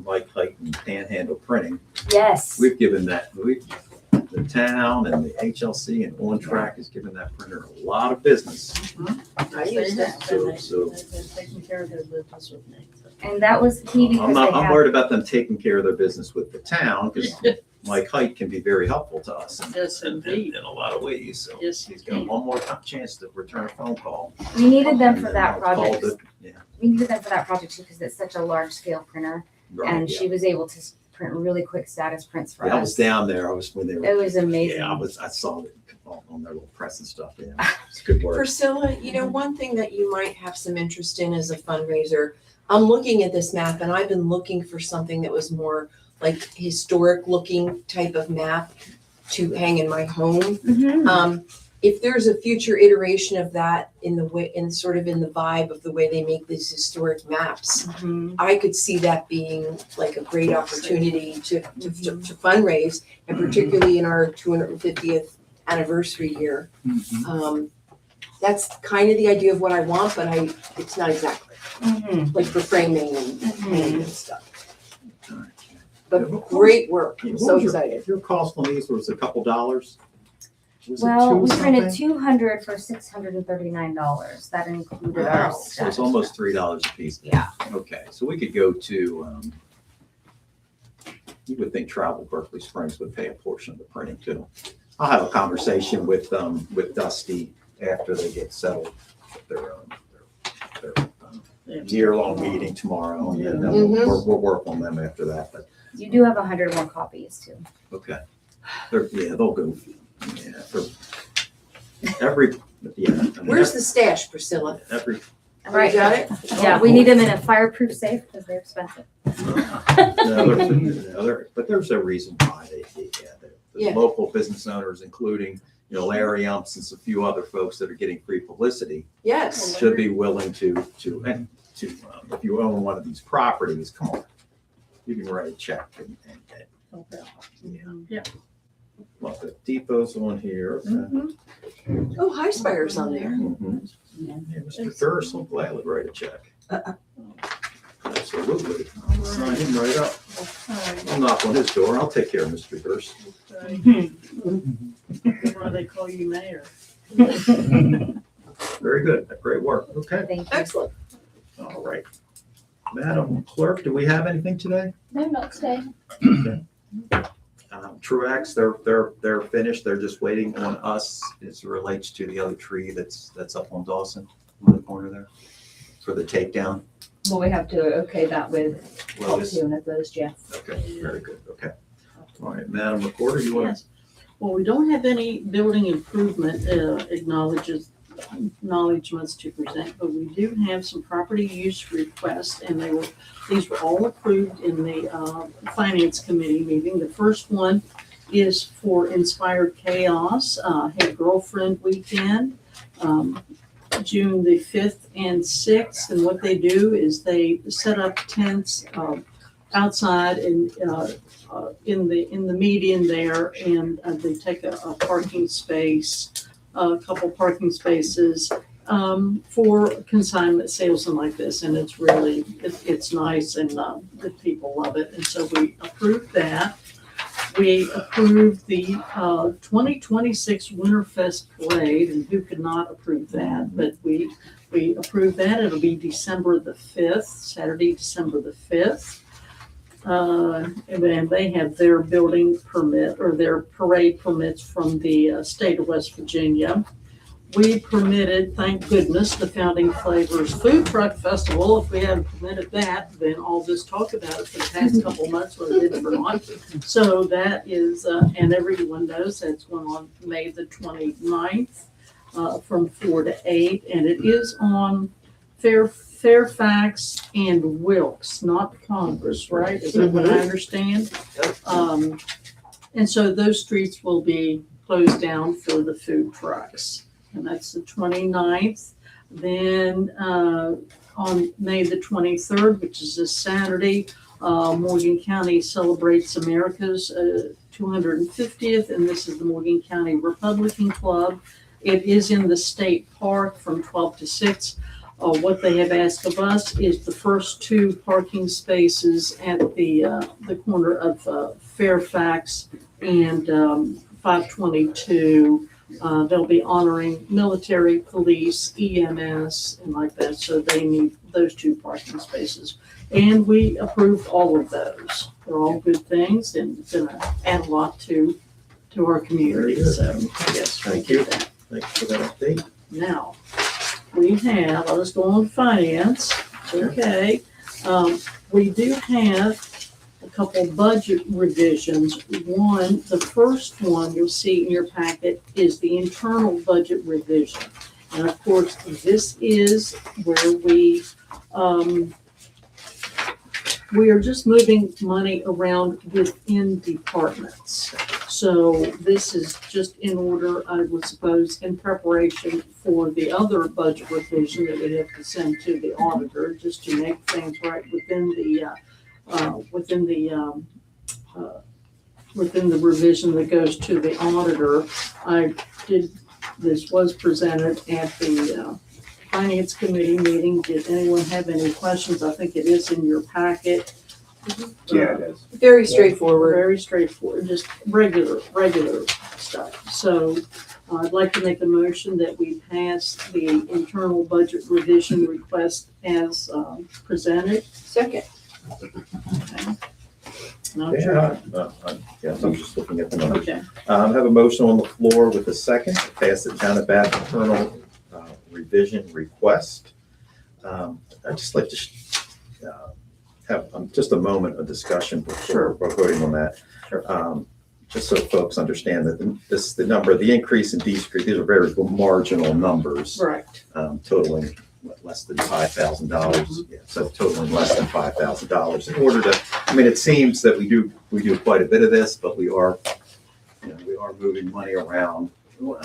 Mike Height and Panhandle Printing. Yes. We've given the town and the HLC and On Track has given that printer a lot of business. I use that. So They've been taking care of their business with me. And that was key because they I'm have, worried about them taking care of their business with the town because Mike Height can be very helpful to us Yes, indeed. in a lot of ways. So Yes, he's got one more chance to return a phone call. we needed them for And that then I'll call project. the- Yeah. We needed them for that project too because it's such a large scale printer. Right, And yeah. she was able to print really quick status prints for Yeah, I us. was down there. I was when they were. It was amazing. Yeah, I saw it on their little press and stuff. Yeah, it's good work. Priscilla, you know, one thing that you might have some interest in as a fundraiser, I'm looking at this map and I've been looking for something that was more like historic looking type of map to hang in my home. Mhm. If there's a future iteration of that in the way, in sort of in the vibe of the way they make these historic maps, I could see that being like a great opportunity to fundraise, and particularly in our 250th anniversary year. That's kind of the idea of what I want, but it's not exactly, like for framing and painting and stuff. But great work, I'm so excited. Your cost on these was a couple dollars? Was it Well, two we printed something? 200 for $639. That included Wow, our so it's status almost print. $3 a piece. Yeah. Okay, so we could go to, you would think Travel Berkeley Springs would pay a portion of the printing too. I'll have a conversation with Dusty after they get settled with their year-long meeting tomorrow. And then we'll work on them after that, but, You do have 100 more copies too. okay. They'll go, yeah, for every, yeah. I mean, Where's the stash, Priscilla? every, Oh, you got it? Yeah, we need them in a fireproof safe because they're expensive. but there's a reason why the Yeah. local business owners, including, Larry Umps and a few other folks that are getting free publicity, Yes. should be willing to, if you own one of these properties, come on. You can write a check and Yeah. well, the depot's on here. Okay. Oh, High Spire's on there. Mhm. Yeah. Yeah, Mr. Durst will gladly write a check. Absolutely. Sign him right up. Okay. I'll knock on his door. I'll take care of Mr. Durst. Okay. Why they call you mayor. Very good. Great work. Okay. Thank you. Excellent. All right. Madam Clerk, do we have anything today? No, not today. Truax, they're finished. They're just waiting on us as it relates to the other tree that's up on Dawson, in the corner there, for the takedown. Well, we have to okay that with Well, this, Optune at those, Jeff. okay, very good. Okay. All right, Madam Recorder, you want to? Yes. Well, we don't have any building improvement acknowledgements to present, but we do have some property use requests, and these were all approved in the Finance Committee meeting. The first one is for Inspired Chaos, had girlfriend weekend, June the 5th and 6th, and what they do is they set up tents outside and in the median there, and they take a parking space, a couple parking spaces for consignment sales and like this, and it's really it's nice, and the people love it, and so we approved that. We approved the 2026 Winterfest Parade, and who could not approve that? But we approved that. It'll be December the 5th, Saturday, December the 5th. And they have their building permit or their parade permits from the state of West Virginia. We permitted, thank goodness, the Founding Flavors Food Truck Festival. If we hadn't permitted that, then all this talk about it for the past couple months would have been for naught. So that is, and everyone knows that's going on May the 29th from 4 to 8. And it is on Fairfax and Wilkes, not Congress, right? Is that what I understand? And so those streets will be closed down for the food trucks. And that's the 29th. Then on May the 23rd, which is this Saturday, Morgan County celebrates America's 250th, and this is the Morgan County Republican Club. It is in the state park from 12 to 6. What they have asked of us is the first 2 parking spaces at the corner of Fairfax and 522. They'll be honoring military, police, EMS, and like that. So they need those 2 parking spaces. And we approved all of those. They're all good things, and it's going to add a lot to our community. So, yes, Thank you. Thanks for that update. now, we have, I'll just go on finance, okay. We do have a couple budget revisions. One, the first one you'll see in your packet is the internal budget revision. And of course, this is where we are just moving money around within departments. So this is just in order, I would suppose, in preparation for the other budget revision that we have to send to the auditor, just to make things right within the revision that goes to the auditor. This was presented at the Finance Committee meeting. Did anyone have any questions? I think it is in your packet. Yeah, it is. Very straightforward. Very straightforward, just regular stuff. So I'd like to make a motion that we pass the internal budget revision request as presented. Second. Okay. Now, Yes, I'm just looking at the numbers. okay. I have a motion on the floor with a second to pass the Town of Bath internal revision request. I'd just like to have just a moment of discussion before we're voting on that. Sure. Just so folks understand that the number, the increase and decrease, these are very marginal numbers, Right. totaling less than $5,000. Yeah, so totaling less than $5,000 in order to, I mean, it seems that we do quite a bit of this, but we are moving money around. We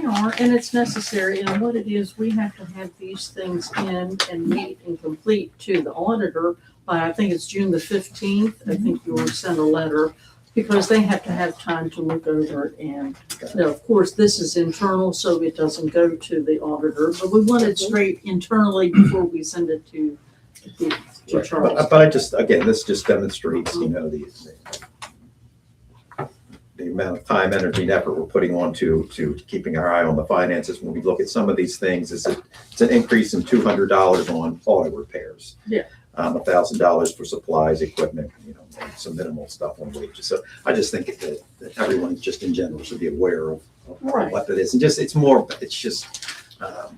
are, and it's necessary, and what it is, we have to have these things in and meet and complete to the auditor by, I think it's June the 15th. I think you will send a letter because they have to have time to look over it. And, you know, of course, this is internal, so it doesn't go to the auditor, but we want it straight internally before we send it to Charles. But I just, again, this just demonstrates, you know, the amount of time, energy, and effort we're putting on to keeping our eye on the finances. When we look at some of these things, it's an increase in $200 on auto repairs. Yeah. $1,000 for supplies, equipment, you know, and some minimal stuff on wages. So I just think that everyone just in general should be aware of Right. what that is. And just, it's just,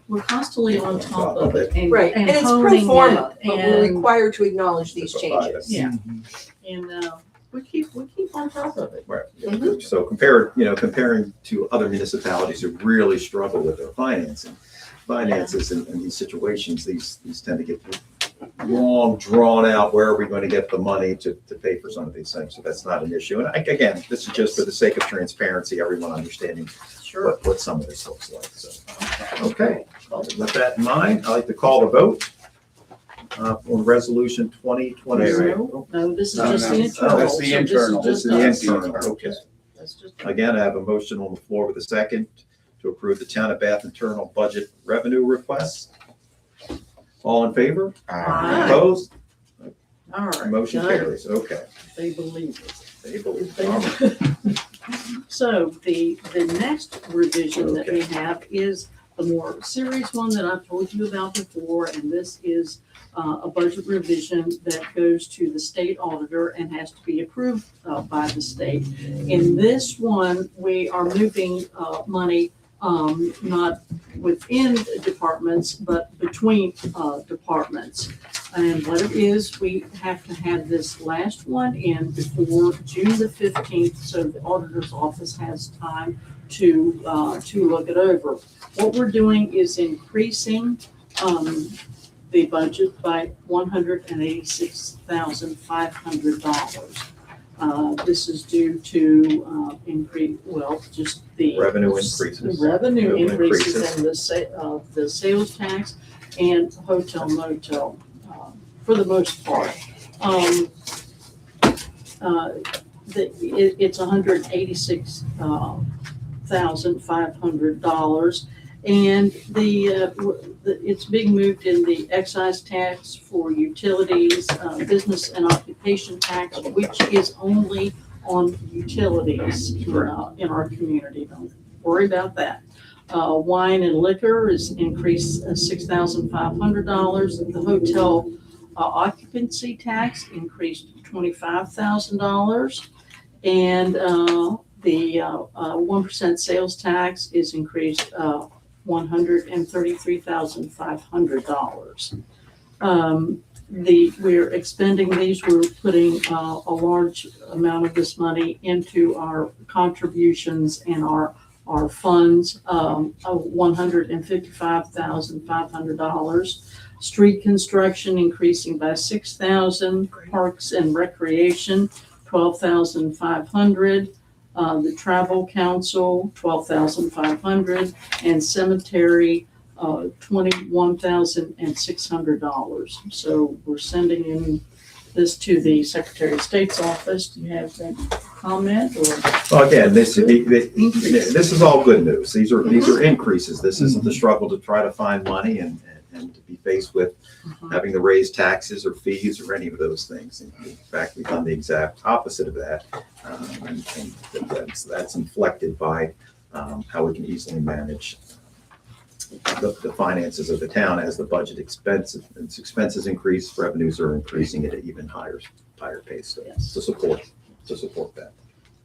We're constantly on top of it. And, Right, and it's pro honing forma, it, but we're and- required to acknowledge these changes. Yeah. And, we keep on top of it. right. Mhm. So comparing to other municipalities who really struggle with their finances in these situations, these tend to get long, drawn out, where are we going to get the money to pay for some of these things? So that's not an issue. And again, this is just for the sake of transparency, everyone understanding Sure. what some of this looks like. So, okay, with that in mind, I'd like to call the vote on resolution 2020. No, this is No, just no. the internal. That's the so internal. This is the just us. internal, okay. That's just. Again, I have a motion on the floor with a second to approve the Town of Bath internal budget revenue request. All in favor? Aye. Opposed? All right. Motion done. carries. Okay. They believe it. They believe. So the next revision that we have is the more serious one that I've told you about before, and this is a budget revision that goes to the state auditor and has to be approved by the state. In this one, we are moving money not within departments, but between departments. And what it is, we have to have this last one in before June the 15th, so the auditor's office has time to look it over. What we're doing is increasing the budget by $186,500. This is due to just the Revenue increases. revenue Revenue increases increases. and the sales tax and hotel motel, for the most part. It's $186,500. And it's being moved in the excise tax for utilities, business and occupation tax, which is only on utilities in our community. Don't worry about that. Wine and liquor is increased $6,500. The hotel occupancy tax increased $25,000. And the 1% sales tax is increased $133,500. We're expending these, we're putting a large amount of this money into our contributions and our funds, $155,500. Street construction increasing by $6,000. Parks and recreation, $12,500. The travel council, $12,500, and cemetery, $21,600. So we're sending in this to the Secretary of State's office. Do you have that comment or? Well, again, this is all good news. These are increases. This isn't the struggle to try to find money and to be faced with having to raise taxes or fees or any of those things. In fact, we've done the exact opposite of that. And that's inflected by how we can easily manage the finances of the town as the budget expenses increase, revenues are increasing at an even higher pace. So Yes. to support that.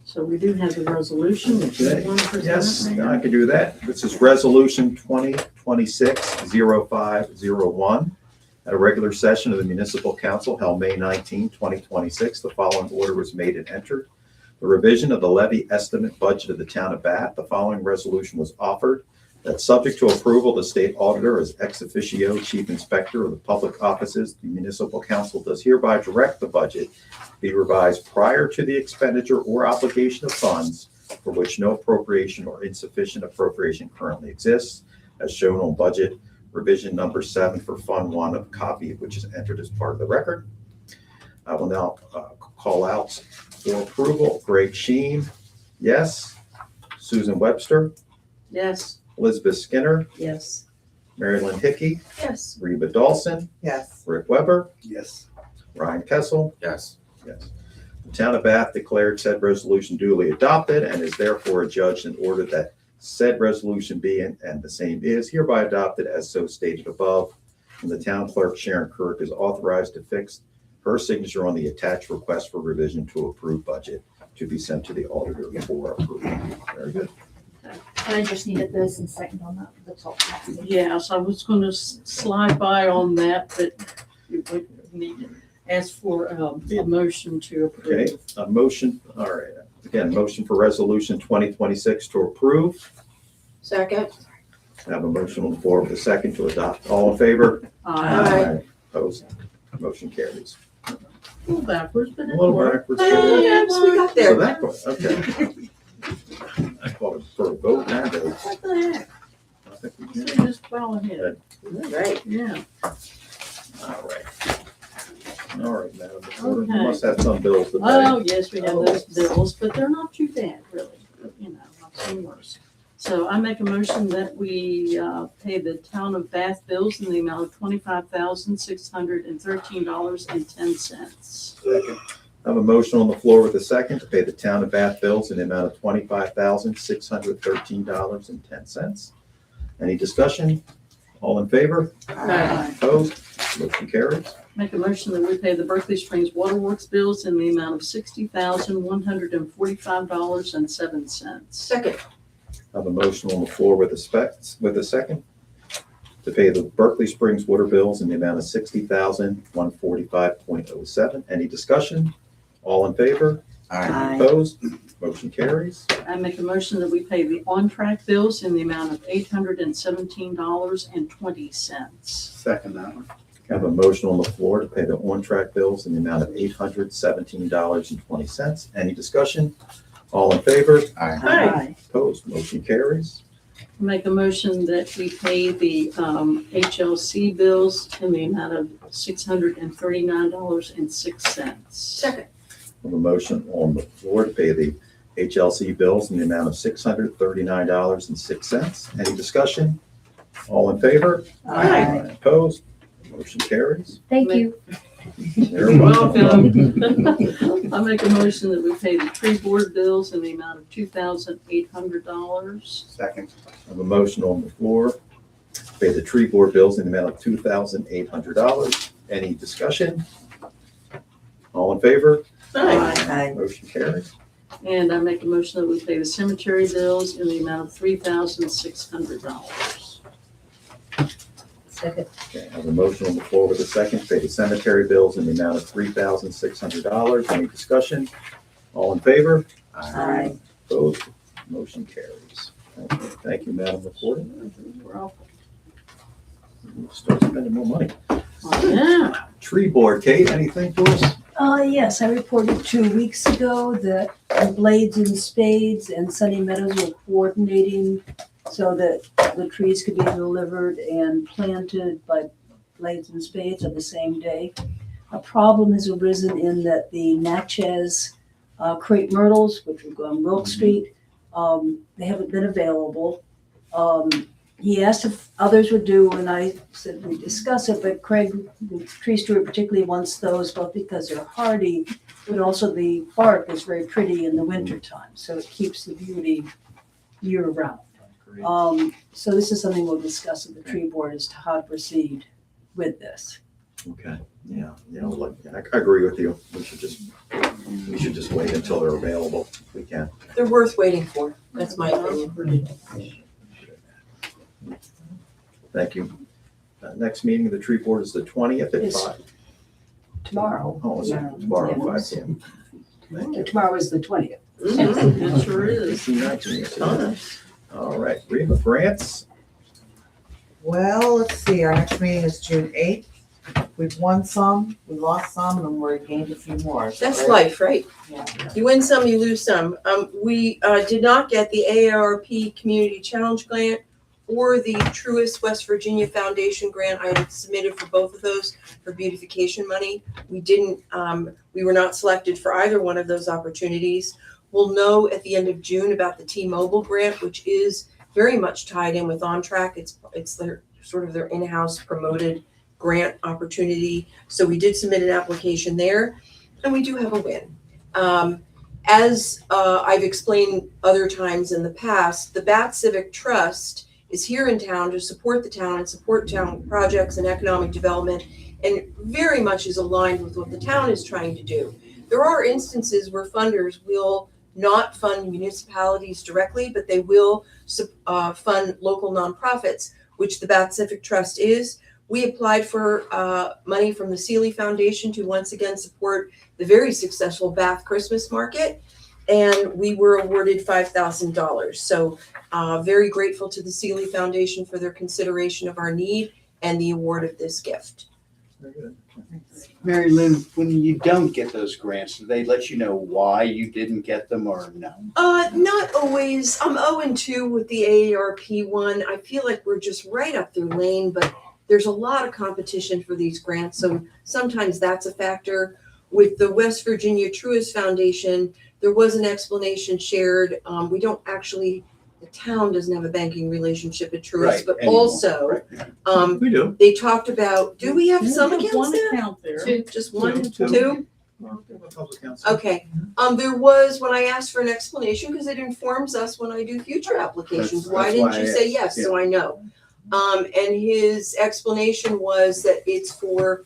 So we do have the resolution. If you want to present Yes, it, Mayor. I can do that. This is Resolution 2026-0501. At a regular session of the Municipal Council held May 19, 2026, the following order was made and entered. The revision of the levy estimate budget of the town of Bath. The following resolution was offered that, subject to approval, the state auditor as ex officio chief inspector of the public offices, the Municipal Council does hereby direct the budget be revised prior to the expenditure or obligation of funds for which no appropriation or insufficient appropriation currently exists, as shown on budget revision number 7 for Fund 1, of copy of which is entered as part of the record. I will now call out for approval. Greg Sheen, yes. Susan Webster, Yes. Elizabeth Skinner, Yes. Mary Lynn Hickey, Yes. Reba Dawson, Yes. Rick Weber, Yes. Ryan Kessel. Yes. Yes. The town of Bath declared said resolution duly adopted and is therefore adjudged in order that said resolution be and the same is hereby adopted as so stated above. And the town clerk, Sharon Kirk, is authorized to fix her signature on the attached request for revision to approved budget to be sent to the auditor for approval. Very good. And I just needed this and second on that, the top. Yes, I was gonna slide by on that, but you would need to ask for a motion to Okay, approve. a motion, all right. Again, motion for resolution 2026 to approve. Second. I have a motion on the floor with a second to adopt. All in favor? Aye. Opposed? Motion carries. A little backwards, but A it little worked. backwards. Yes, we got So there. that part, okay. I called it for a vote now, though. What the heck? I think we You can. just fell ahead. Right. Yeah. All right. All right, Madam Recorder, you must have some bills to pay. Oh, yes, we have those bills, but they're not too bad, really. You know, I've seen worse. So I make a motion that we pay the town of Bath bills in the amount of $25,613.10. Second. I have a motion on the floor with a second to pay the town of Bath bills in the amount of $25,613.10. Any discussion? All in favor? Aye. Opposed? Motion carries. Make a motion that we pay the Berkeley Springs Waterworks bills in the amount of $60,145.07. Second. I have a motion on the floor with a second to pay the Berkeley Springs water bills in the amount of $60,145.07. Any discussion? All in favor? Opposed? Motion carries. I make a motion that we pay the on-track bills in the amount of $817.20. Second that one. I have a motion on the floor to pay the on-track bills in the amount of $817.20. Any discussion? All in favor? Aye. Opposed? Motion carries. Make a motion that we pay the HLC bills in the amount of $639.06. Second. I have a motion on the floor to pay the HLC bills in the amount of $639.06. Any discussion? All in favor? Aye. Opposed? Motion carries. Thank you. You're You're welcome. welcome. I make a motion that we pay the tree board bills in the amount of $2,800. Second. I have a motion on the floor to pay the tree board bills in the amount of $2,800. Any discussion? All in favor? Aye. Motion carries. And I make a motion that we pay the cemetery bills in the amount of $3,600. Second. Okay, I have a motion on the floor with a second to pay the cemetery bills in the amount of $3,600. Any discussion? All in favor? Aye. Opposed? Motion carries. Thank you, Madam Recorder. Well, We'll start spending more money. yeah. Tree board, Kate, anything for us? Yes, I reported 2 weeks ago that Blades and Spades and Sunny Meadows were coordinating so that the trees could be delivered and planted by Blades and Spades on the same day. A problem has arisen in that the Natchez crepe myrtles, which would go on Wilk Street, they haven't been available. He asked if others would do, and I said we discuss it, but Craig, the tree steward, particularly wants those both because they're hardy, but also the bark is very pretty in the wintertime, so it keeps the beauty year round. So this is something we'll discuss at the tree board as to how to proceed with this. Okay, yeah, like, I agree with you. We should just wait until they're available if we can. They're worth waiting for. That's my opinion. Thank you. Next meeting of the tree board is the 20th at Yes. 5. Tomorrow. Oh, is it tomorrow at 5 p.m.? Thank you. Tomorrow is the 20th. It sure is. 1819, yes, it is. All right, Reba, grants? Well, let's see, our next meeting is June 8th. We've won some, we lost some, and we're gained a few more. Is that That's right? life, right? Yeah. You win some, you lose some. We did not get the AARP Community Challenge Grant or the Truist West Virginia Foundation grant. I had submitted for both of those for beautification money. We we were not selected for either one of those opportunities. We'll know at the end of June about the T-Mobile grant, which is very much tied in with OnTrack. It's their sort of their in-house promoted grant opportunity. So we did submit an application there, and we do have a win. As I've explained other times in the past, the Bath Civic Trust is here in town to support the town and support town projects and economic development, and very much is aligned with what the town is trying to do. There are instances where funders will not fund municipalities directly, but they will fund local nonprofits, which the Bath Civic Trust is. We applied for money from the Seeley Foundation to once again support the very successful Bath Christmas Market, and we were awarded $5,000. So very grateful to the Seeley Foundation for their consideration of our need and the award of this gift. Very good. Mary Lynn, when you don't get those grants, do they let you know why you didn't get them or no? Not always. I'm 0-2 with the AARP one. I feel like we're just right up their lane, but there's a lot of competition for these grants, so sometimes that's a factor. With the West Virginia Truist Foundation, there was an explanation shared. We don't actually, the town doesn't have a banking relationship at Truist, Right, but anymore, also, right. We do. they talked about, do we have some We have accounts one there? account there. Two, just one, Two. two? Well, we have a public council. Okay, there was, when I asked for an explanation, because it informs us when I do future applications, That's- why that's didn't why you I say asked, yes, so I know? And his explanation was that it's for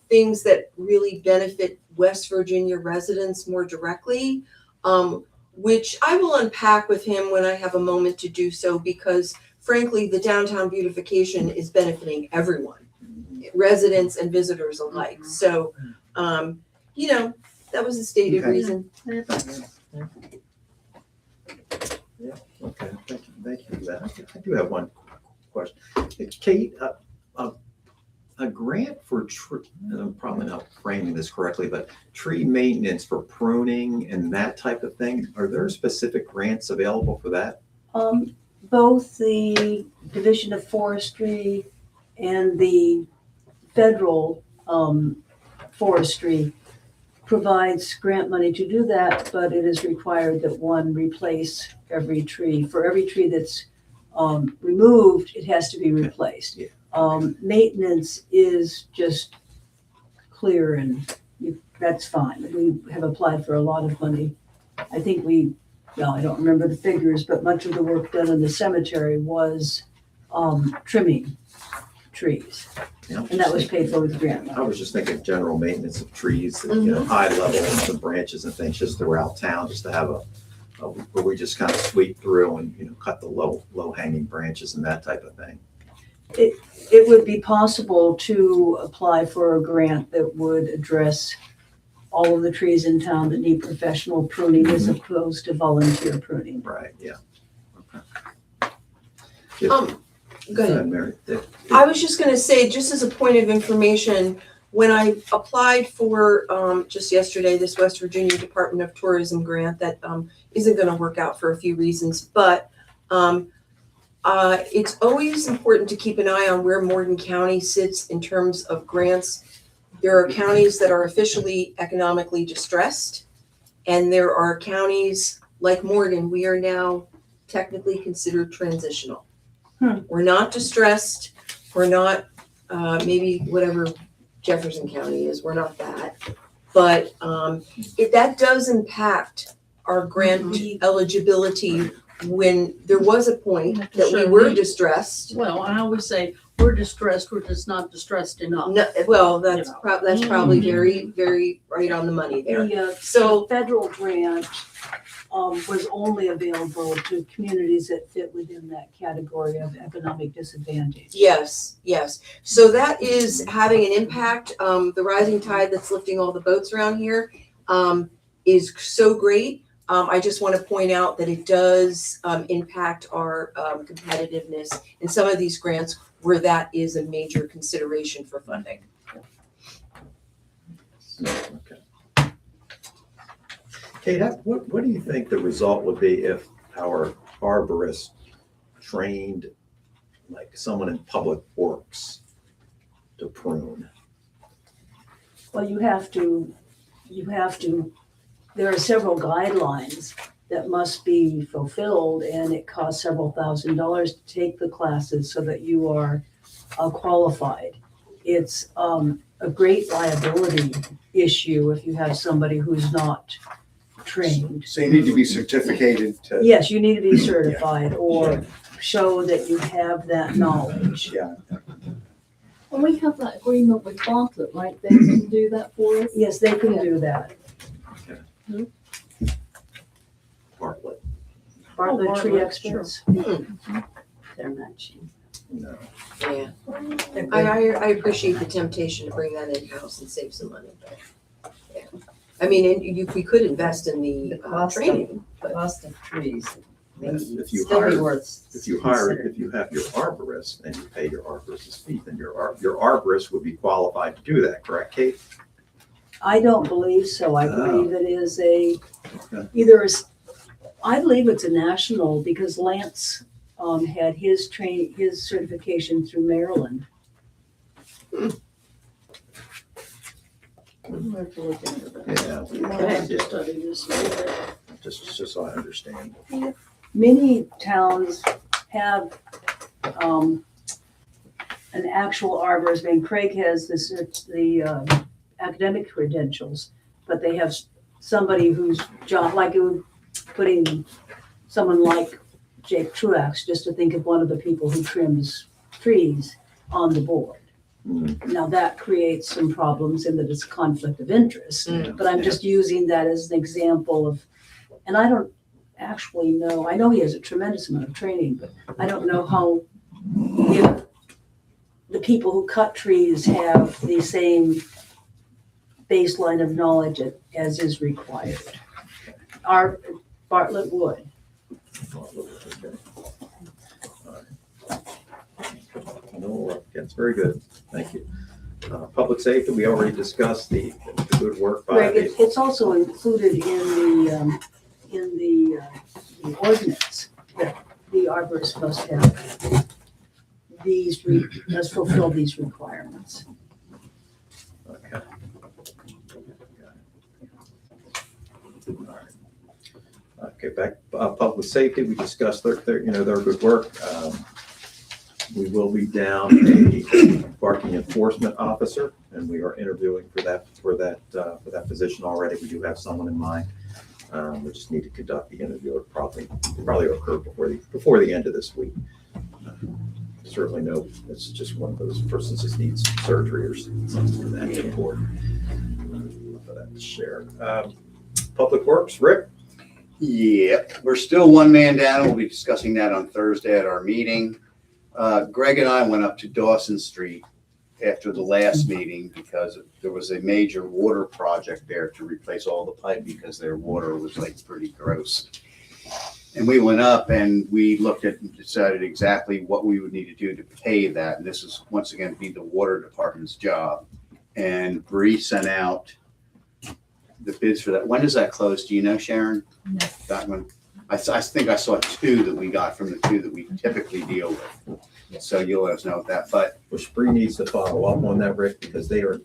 things that really benefit West Virginia residents more directly, which I will unpack with him when I have a moment to do so, because frankly, the downtown beautification is benefiting everyone, residents and visitors alike. So, you know, that was a stated Okay. reason. Yeah, okay, thank you for that. I do have one question. Kate, a grant for I'm probably not framing this correctly, but tree maintenance for pruning and that type of thing, are there specific grants available for that? Both the Division of Forestry and the federal forestry provides grant money to do that, but it is required that one replace every tree. For every tree that's removed, it has to be replaced. Yeah. Maintenance is just clear and that's fine. We have applied for a lot of money. I think I don't remember the figures, but much of the work done in the cemetery was trimming trees. Yeah, And that was paid for with grant money. I was just thinking general maintenance of trees, you know, high level and some branches and things just throughout town, just to have where we just kind of sweep through and, you know, cut the low hanging branches and that type of thing. It would be possible to apply for a grant that would address all of the trees in town that need professional pruning as opposed to volunteer pruning. Right, yeah. Okay. Go ahead. Mary. I was just gonna say, just as a point of information, when I applied for, just yesterday, this West Virginia Department of Tourism grant that, isn't gonna work out for a few reasons, but, it's always important to keep an eye on where Morgan County sits in terms of grants. There are counties that are officially economically distressed, and there are counties like Morgan, we are now technically considered transitional. We're not distressed, we're not, maybe whatever Jefferson County is, we're not that. But that does impact our grant eligibility when there was a point that we were distressed. Well, I always say, we're distressed, we're just not distressed enough. No, well, that's You know. that's probably very, very right on the money there. The So, federal grant was only available to communities that fit within that category of economic disadvantage. yes. So that is having an impact. The rising tide that's lifting all the boats around here is so great. I just want to point out that it does impact our competitiveness in some of these grants where that is a major consideration for funding. Okay. Kate, what do you think the result would be if our arborist trained like someone in public works to prune? Well, you have to you have to, there are several guidelines that must be fulfilled, and it costs several $1,000s to take the classes so that you are qualified. It's a great liability issue if you have somebody who's not trained. So you need to be certificated to. Yes, you need to be certified or show that you have that knowledge. Yeah. Well, we have that agreement with Bartlett, right? They can do that for us. Yes, they can do that. Bartlett. Bartlett Tree Bartlett, experts. They're not cheap. No. Yeah, They're good. I appreciate the temptation to bring that in-house and save some money, but, yeah. I mean, and we could invest in the The cost of- training, The but. cost of trees may Yes, if you still be hire- worth. If you hire, considering. if you have your arborist and you pay your arborist's fee, then your arborist would be qualified to do that, correct, Kate? I don't believe so. I Oh. believe it is a, Okay. either, I believe it's a national, because Lance had his certification through Maryland. We'll have to look into that. Yeah. We'll have to study this later. Just so I understand. Many towns have an actual arborist. I mean, Craig has the academic credentials, but they have somebody whose job, like it would putting someone like Jake Truax, just to think of one of the people who trims trees on the board. Now that creates some problems in that it's a conflict of interest, but I'm just using that as an example of, and I don't actually know, I know he has a tremendous amount of training, but I don't know how, if the people who cut trees have the same baseline of knowledge as is required. Our Bartlett would. No, that's very good. Thank you. Public safety, we already discussed the good work by Greg, the, it's also included in the ordinance that the arborist must have must fulfill these requirements. okay. Okay, back, public safety, we discussed their good work. We will be down a parking enforcement officer, and we are interviewing for that position already. We do have someone in mind. We just need to conduct the interview. It'll probably occur before the end of this week. Certainly no, it's just one of those persons that needs surgery or something of that important. For that to share. Public Works, Rick? Yeah, we're still one man down. We'll be discussing that on Thursday at our meeting. Greg and I went up to Dawson Street after the last meeting because there was a major water project there to replace all the pipe because their water was like pretty gross. And we went up and we looked at and decided exactly what we would need to do to pay that. And this is once again be the water department's job. And Bree sent out the bids for that. When does that close? Do you know, Sharon? No. That one? I think I saw two that we got from the two that we typically deal with. So you'll let us know that, but Which Bree needs to follow up on that, Rick, because they are,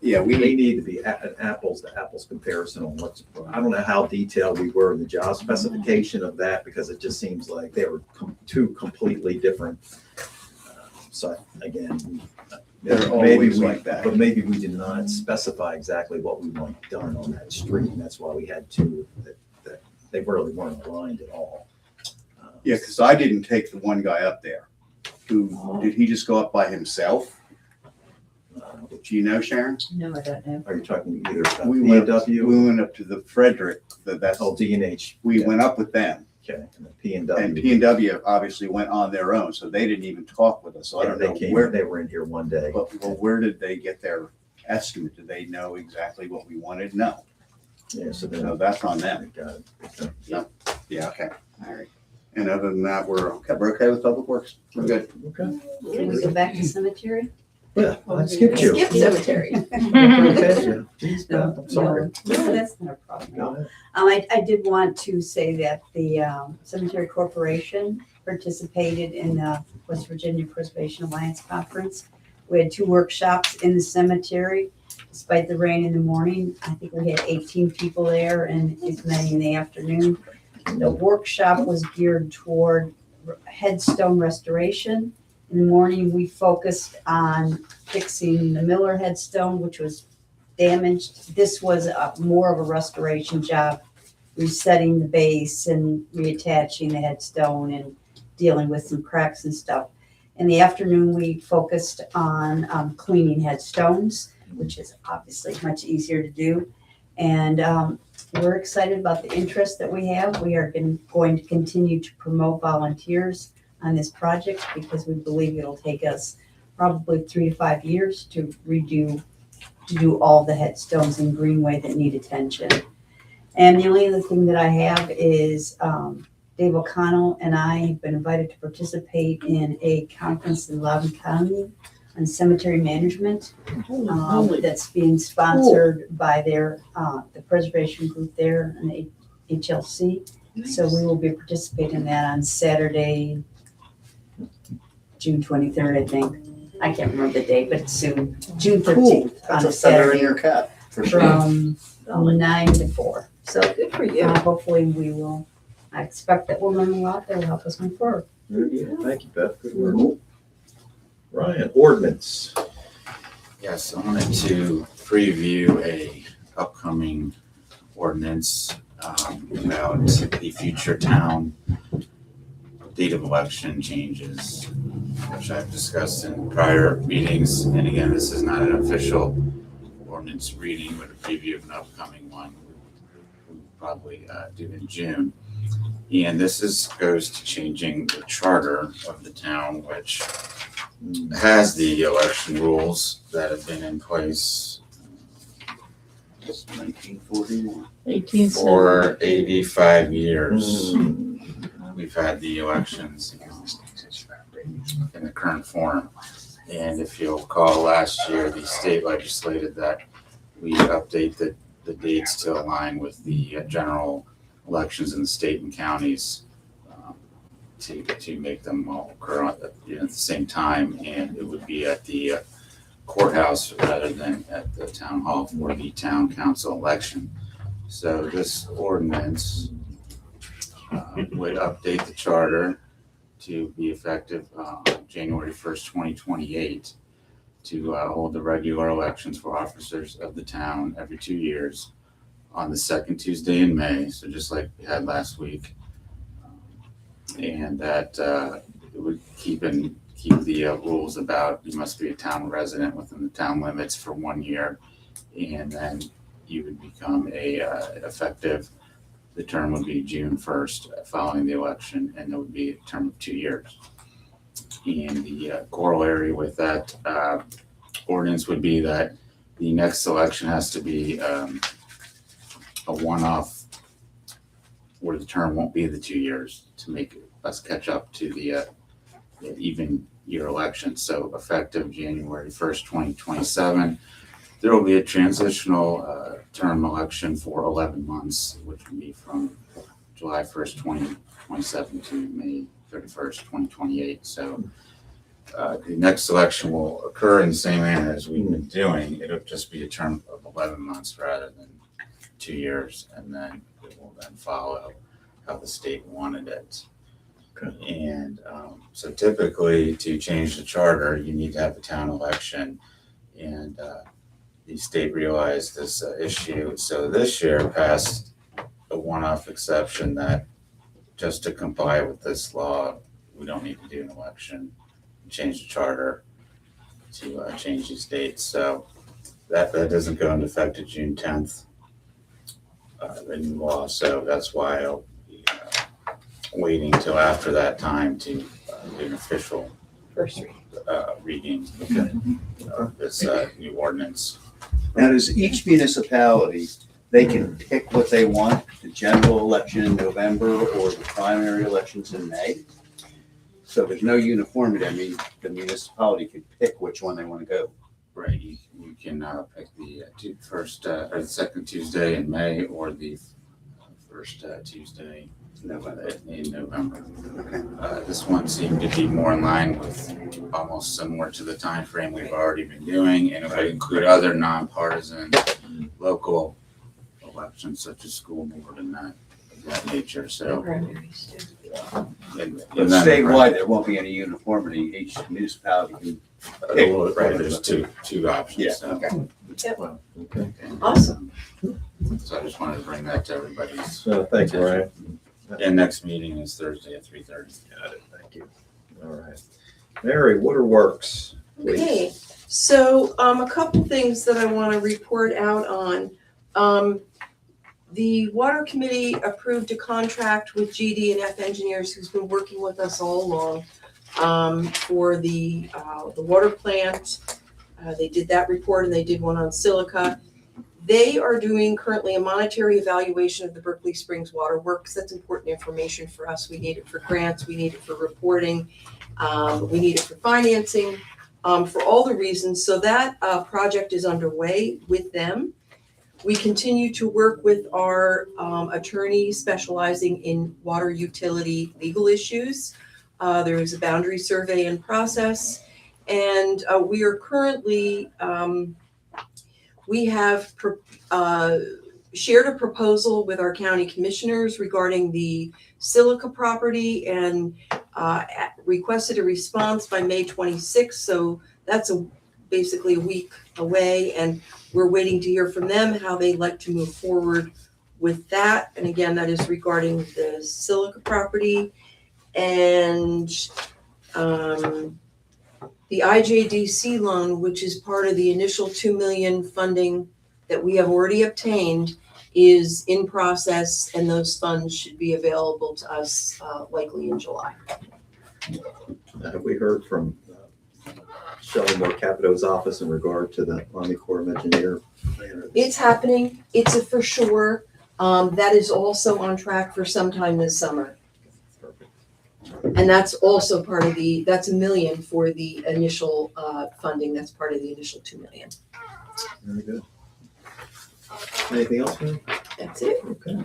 yeah, we they need, need to be an apples to apples comparison on what's, I don't know how detailed we were in the job specification of that, because it just seems like they were two completely different. So again, they're maybe always we, like that. but maybe we did not specify exactly what we want done on that street, and that's why we had two that they really weren't aligned at all. Yeah, because I didn't take the one guy up there. Did he just go up by himself? Do you know, Sharon? No, I don't know. Are you talking either We went, P&W? we went up to the Frederick, that's, Oh, D&H. we went up with them. Okay, and the P&W. And P&W obviously went on their own, so they didn't even talk with us. So I Yeah, don't they know came, where, they were in here one day. well, where did they get their estimate? Did they know exactly what we wanted? No. Yeah, so then. So that's on them. Got it. Okay. Yeah, okay. All right. And other than that, we're okay with Public Works. We're good. Okay. Can we go back to cemetery? Yeah, I skipped you. Skip cemetery. Jeez, Beth, I'm sorry. No, that's not a problem. Go ahead. I did want to say that the Cemetery Corporation participated in the West Virginia Preservation Alliance Conference. We had 2 workshops in the cemetery. despite the rain in the morning. I think we had 18 people there and as many in the afternoon. The workshop was geared toward headstone restoration. In the morning, we focused on fixing the Miller headstone, which was damaged. This was more of a restoration job, resetting the base and reattaching the headstone and dealing with some cracks and stuff. In the afternoon, we focused on cleaning headstones, which is obviously much easier to do. And we're excited about the interest that we have. We are going to continue to promote volunteers on this project because we believe it'll take us probably 3 to 5 years to do all the headstones in Greenway that need attention. And the only other thing that I have is Dave O'Connell and I have been invited to participate in a conference in Loudoun County on cemetery management that's being sponsored by their the preservation group there and HLC. So we will be participating in that on Saturday, June 23rd, I think. I can't remember the date, but it's soon, June 13th on a Saturday your cap, for sure. from 9 to 4. So Good for you. hopefully we will, I expect that we'll learn a lot that will help us move forward. Thank you, Beth. Good work. Ryan, ordinance. Yes, I wanted to preview a upcoming ordinance about the future town date of election changes, which I've discussed in prior meetings. And again, this is not an official ordinance reading, but a preview of an upcoming one we'll probably do in June. And this goes to changing the charter of the town, which has the election rules that have been in place 1941. for 85 years. We've had the elections in the current form. And if you'll recall, last year, the state legislated that we update the dates to align with the general elections in the state and counties to make them all occur at the same time. And it would be at the courthouse rather than at the town hall for the town council election. So this ordinance would update the charter to be effective January 1st, 2028, to hold the regular elections for officers of the town every 2 years on the second Tuesday in May, so just like we had last week. And that it would keep the rules about you must be a town resident within the town limits for 1 year, and then you would become effective. The term would be June 1st following the election, and it would be a term of 2 years. And the corollary with that ordinance would be that the next election has to be a one-off where the term won't be the 2 years to make us catch up to the even year election. So effective January 1st, 2027, there will be a transitional term election for 11 months, which will be from July 1st, 2027 to May 31st, 2028. So the next election will occur in the same manner as we've been doing. It'll just be a term of 11 months rather than 2 years, and then it will then follow how the state wanted it. And so typically to change the charter, you need to have a town election, and the state realized this issue. So this year passed a one-off exception that just to comply with this law, we don't need to do an election, change the charter to change these dates. So that doesn't go into effect at June 10th, the new law. So that's why I'll be waiting till after that time to do an official First reading. reading of this new ordinance. Now, does each municipality, they can pick what they want, the general election in November or the primary elections in May? So there's no uniformity. I mean, the municipality could pick which one they want to go. Right, you can pick the first or the second Tuesday in May or the first Tuesday November. in November. This one seemed to be more in line with, almost similar to the time frame we've already been doing, and it would include other nonpartisan local elections such as school board and that of that nature. So. But statewide, there won't be any uniformity. Each municipality can. Right, there's two options. Yeah, So. Okay. Awesome. So I just wanted to bring that to everybody's. So thanks, Ryan. And next meeting is Thursday at 3:30. Got it. Thank you. All right. Mary, Waterworks, please. Okay, so a couple things that I want to report out on. The Water Committee approved a contract with GD&F Engineers, who's been working with us all along, for the water plant. They did that report and they did one on silica. They are doing currently a monetary evaluation of the Berkeley Springs Water Works. That's important information for us. We need it for grants, we need it for reporting, we need it for financing, for all the reasons. So that project is underway with them. We continue to work with our attorney specializing in water utility legal issues. There is a boundary survey in process, and we are currently, we have shared a proposal with our county commissioners regarding the silica property and requested a response by May 26th. So that's basically a week away, and we're waiting to hear from them how they'd like to move forward with that. And again, that is regarding the silica property. And the IJDC loan, which is part of the initial $2 million funding that we have already obtained, is in process, and those funds should be available to us likely in July. Have we heard from Shelley Moore Capito's office in regard to the Army Corps of Engineer plan? It's happening. It's a for sure. That is also on track for sometime this summer. And that's also part of that's $1 million for the initial funding. That's part of the initial $2 million. Very good. Anything else, ma'am? That's it. Okay.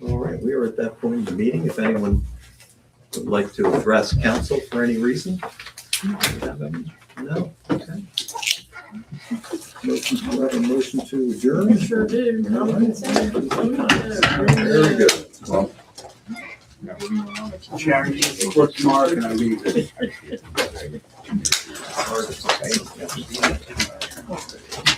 All right, we are at that point in the meeting. If anyone would like to address council for any reason? No? Okay. Motion, do I have a motion to adjourn? Sure do. All right. Very good. Well, Sharon, what's tomorrow, can I leave it?